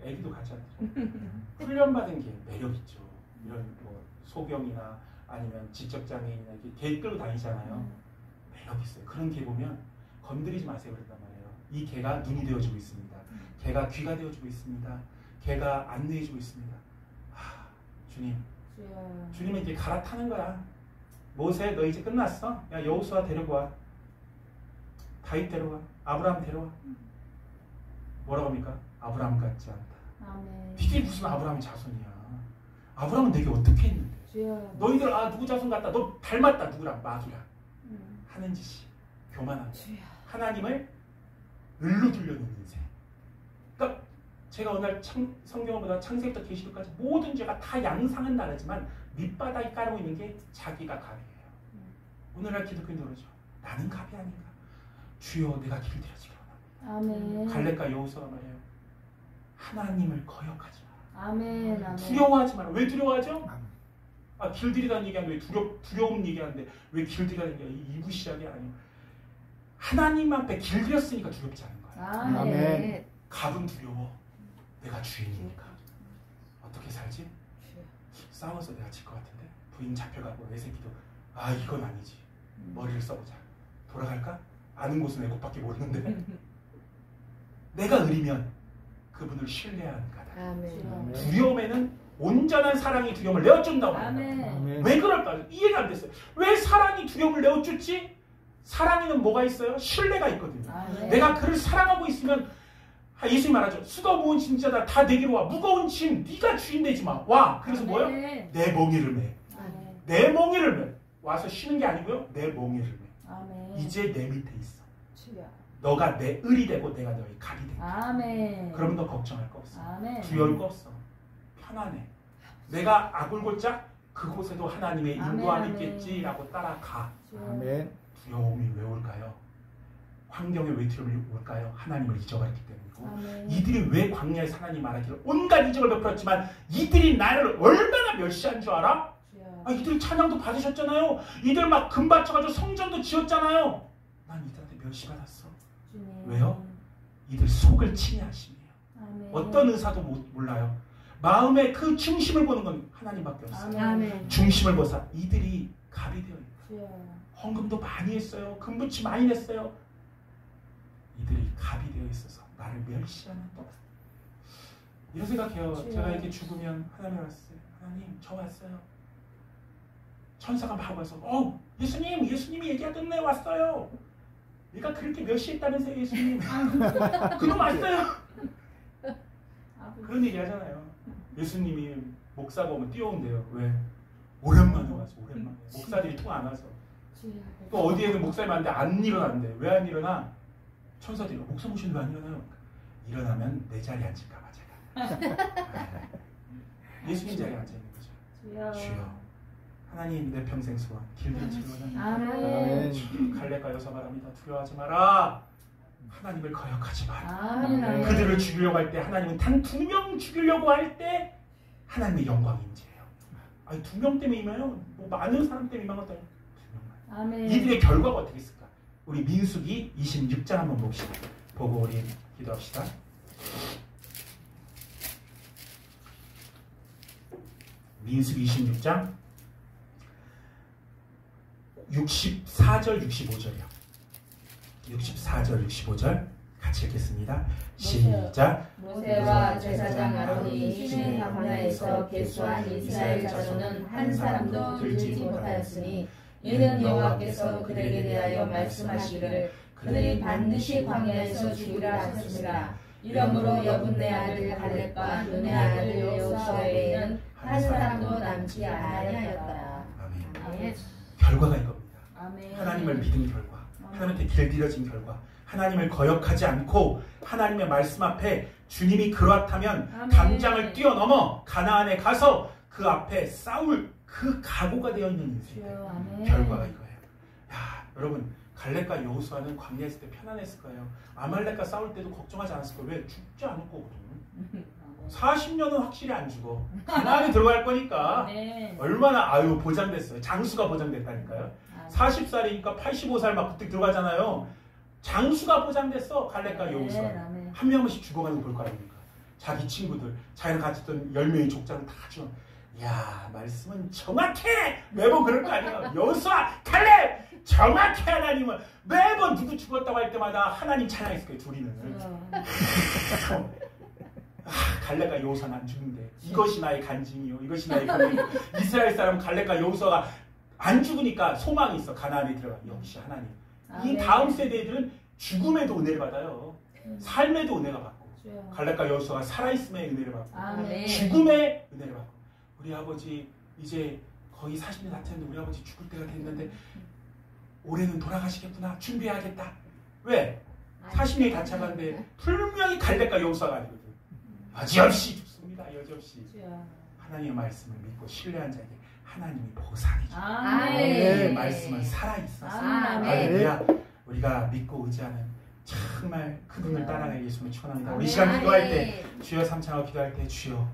[SPEAKER 1] 아기도 같이 앉대. 훈련받은 게 매력있죠. 이런 뭐 소경이나 아니면 지적장애인이나 이렇게 개 끌고 다니잖아요. 매력있어요. 그런 개 보면 건드리지 마세요 그랬단 말이에요. 이 개가 눈이 되어주고 있습니다. 개가 귀가 되어주고 있습니다. 개가 안내해주고 있습니다. 주님, 주님은 이렇게 갈아타는 거야. 모세 너 이제 끝났어. 야 여호수아 데리고 와. 다윗 데려와. 아브라함 데려와. 뭐라고 합니까? 아브라함 같지 않다.
[SPEAKER 2] 아멘.
[SPEAKER 1] 이게 무슨 아브라함 자손이야. 아브라함은 내게 어떻게 했는데.
[SPEAKER 2] 주여.
[SPEAKER 1] 너희들 누구 자손 같다. 너 닮았다. 누구랑 마귀랑. 하는 짓이 교만한 거야. 하나님을 을로 들려놓는 인생. 그러니까 제가 오늘 성경을 보다 창세기부터 계시록까지 모든 죄가 다 양상은 다르지만 밑바닥에 깔고 있는 게 자기가 갑이에요. 오늘날 기독교인들 그러죠. 나는 갑이 아닌가. 주여 내가 길들여지기 원합니다.
[SPEAKER 2] 아멘.
[SPEAKER 1] 갈렙과 여호수아가 말해요. 하나님을 거역하지 마라.
[SPEAKER 2] 아멘. 아멘.
[SPEAKER 1] 두려워하지 마라. 왜 두려워하죠? 길들이다는 얘기하는데 왜 두려움 얘기하는데 왜 길들이다는 얘기야? 이부시작이 아니에요. 하나님 앞에 길들였으니까 두렵지 않은 거야.
[SPEAKER 2] 아멘.
[SPEAKER 1] 갑은 두려워. 내가 주인이니까. 어떻게 살지? 싸워서 내가 질 것 같은데 부인 잡혀가고 내 새끼도 이건 아니지. 머리를 써보자. 돌아갈까? 아는 곳은 애국밖에 모르는데 내가 의리면 그분을 신뢰하는 가다.
[SPEAKER 2] 아멘.
[SPEAKER 1] 두려움에는 온전한 사랑이 두려움을 내어준다고
[SPEAKER 2] 합니다.
[SPEAKER 1] 왜 그럴까? 이해가 안 됐어요. 왜 사랑이 두려움을 내어줬지? 사랑에는 뭐가 있어요? 신뢰가 있거든요.
[SPEAKER 2] 아멘.
[SPEAKER 1] 내가 그를 사랑하고 있으면 예수님 말하죠. 수고 무거운 짐자다 다 내게로 와. 무거운 짐 네가 주인 되지 마. 와. 그래서
[SPEAKER 2] 아멘.
[SPEAKER 1] 뭐예요? 내 멍에를 매.
[SPEAKER 2] 아멘.
[SPEAKER 1] 내 멍에를 매. 와서 쉬는 게 아니고요. 내 멍에를 매.
[SPEAKER 2] 아멘.
[SPEAKER 1] 이제 내 밑에 있어.
[SPEAKER 2] 주여.
[SPEAKER 1] 너가 내 을이 되고 내가 너의 갑이 돼.
[SPEAKER 2] 아멘.
[SPEAKER 1] 그러면 너 걱정할 거 없어.
[SPEAKER 2] 아멘.
[SPEAKER 1] 두려울 거 없어. 편안해. 내가 아굴골짝 그곳에도 하나님의 인도함이
[SPEAKER 2] 아멘.
[SPEAKER 1] 있겠지라고 따라가.
[SPEAKER 3] 아멘.
[SPEAKER 1] 두려움이 왜 올까요? 환경에 왜 두려움이 올까요? 하나님을 잊어버렸기 때문이고.
[SPEAKER 2] 아멘.
[SPEAKER 1] 이들이 왜 광야에서 하나님 말하기를 온갖 이적을 베풀었지만 이들이 나를 얼마나 멸시한 줄 알아?
[SPEAKER 2] 주여.
[SPEAKER 1] 이들이 찬양도 받으셨잖아요. 이들 막 금 바쳐가지고 성전도 지었잖아요. 난 이들한테 멸시받았어.
[SPEAKER 2] 주님.
[SPEAKER 1] 왜요? 이들 속을 침해하심이에요.
[SPEAKER 2] 아멘.
[SPEAKER 1] 어떤 의사도 몰라요. 마음의 그 중심을 보는 건 하나님밖에 없어요.
[SPEAKER 2] 아멘.
[SPEAKER 1] 중심을 보사 이들이 갑이 되어 있다.
[SPEAKER 2] 주여.
[SPEAKER 1] 헌금도 많이 했어요. 금부치 많이 냈어요. 이들이 갑이 되어 있어서 나를 멸시하는 것. 이런 생각해요.
[SPEAKER 2] 주여.
[SPEAKER 1] 제가 이렇게 죽으면 하나님 왔어요. 하나님 저 왔어요. 천사가 막 와서 예수님이 얘기하던 애 왔어요. 내가 그렇게 멸시했다면서요 예수님. 그놈 왔어요. 그런 얘기 하잖아요. 예수님이 목사가 오면 뛰어온대요. 왜? 오랜만에 와서 오랜만에. 목사들이 통 안 와서. 또 어디에는 목사님 왔는데 안 일어난대. 왜 안 일어나? 천사들이 목사 모시는 왜 안 일어나요? 일어나면 내 자리에 앉을까 봐 제가. 예수님 자리에 앉아 있는 거죠. 주여. 하나님 내 평생 소원 길들인 질문은
[SPEAKER 2] 아멘.
[SPEAKER 1] 갈렙과 여호수아 말합니다. 두려워하지 마라. 하나님을 거역하지 마라.
[SPEAKER 2] 아멘.
[SPEAKER 1] 그들을 죽이려고 할 때 하나님은 단 2명 죽이려고 할 때 하나님의 영광이 임재해요. 아니 2명 때문에 임해요. 뭐 많은 사람 때문에 임한 것도 아니고 2명만.
[SPEAKER 2] 아멘.
[SPEAKER 1] 이들의 결과가 어떻게 있을까? 우리 민수기 26장 한번 봅시다. 보고 우리 기도합시다. 민수기 26장 64절 65절이요. 64절 65절 같이 읽겠습니다. 시작.
[SPEAKER 2] 모세와 제사장 아론이 시내 광야에서 계수한 이스라엘 자손은 한 사람도 들지 못하였으니 이는 여호와께서 그들에게 대하여 말씀하시기를 그들이 반드시 광야에서 죽으리라 하셨으라. 이러므로 여분네 아들 갈렙과 눈의 아들 여호수아에는 한 사람도 남지 아니하였더라.
[SPEAKER 1] 아멘.
[SPEAKER 2] 아멘.
[SPEAKER 1] 결과가 이겁니다.
[SPEAKER 2] 아멘.
[SPEAKER 1] 하나님을 믿은 결과, 하나님한테 길들여진 결과, 하나님을 거역하지 않고 하나님의 말씀 앞에 주님이 그렇다면
[SPEAKER 2] 아멘.
[SPEAKER 1] 담장을 뛰어넘어 가나안에 가서 그 앞에 싸울 그 각오가 되어 있는 인생.
[SPEAKER 2] 주여, 아멘.
[SPEAKER 1] 결과가 이거예요. 야, 여러분 갈렙과 여호수아는 광야에 있을 때 편안했을 거예요. 아말렉과 싸울 때도 걱정하지 않았을 거예요. 왜? 죽지 않을 거거든. 40년은 확실히 안 죽어. 가나안에 들어갈 거니까.
[SPEAKER 2] 네.
[SPEAKER 1] 얼마나 보장됐어요. 장수가 보장됐다니까요. 40살이니까 85살 막 그때 들어가잖아요. 장수가 보장됐어. 갈렙과 여호수아.
[SPEAKER 2] 아멘.
[SPEAKER 1] 한 명씩 죽어가는 거 볼 거 아닙니까? 자기 친구들, 자기랑 같이 있던 10명의 족장을 다 죽어. 야, 말씀은 정확해! 매번 그럴 거 아니야. 여호수아, 갈렙! 정확해 하나님은. 매번 누구 죽었다고 할 때마다 하나님 찬양했을 거예요. 둘이는. 갈렙과 여호수아는 안 죽는데 이것이 나의 간증이요. 이것이 나의 간증이요. 이스라엘 사람 갈렙과 여호수아가 안 죽으니까 소망이 있어. 가나안에 들어가. 역시 하나님. 이 다음 세대들은 죽음에도 은혜를 받아요. 삶에도 은혜가 받고 갈렙과 여호수아가 살아있음의 은혜를 받고
[SPEAKER 2] 아멘.
[SPEAKER 1] 죽음의 은혜를 받고 우리 아버지 이제 거의 40년 다 됐는데 우리 아버지 죽을 때가 됐는데 올해는 돌아가시겠구나. 준비해야겠다. 왜? 40년이 다 차가는데 분명히 갈렙과 여호수아가 아니거든. 여지없이 죽습니다. 여지없이. 하나님의 말씀을 믿고 신뢰한 자에게 하나님이 보상해줘.
[SPEAKER 2] 아멘.
[SPEAKER 1] 말씀은 살아있어서.
[SPEAKER 2] 아멘.
[SPEAKER 1] 할렐루야. 우리가 믿고 의지하는 정말 그분을 따라가는 예수님을 축원합니다. 우리
[SPEAKER 2] 아멘.
[SPEAKER 1] 시간 기도할 때 주여 삼창하고 기도할 때 주여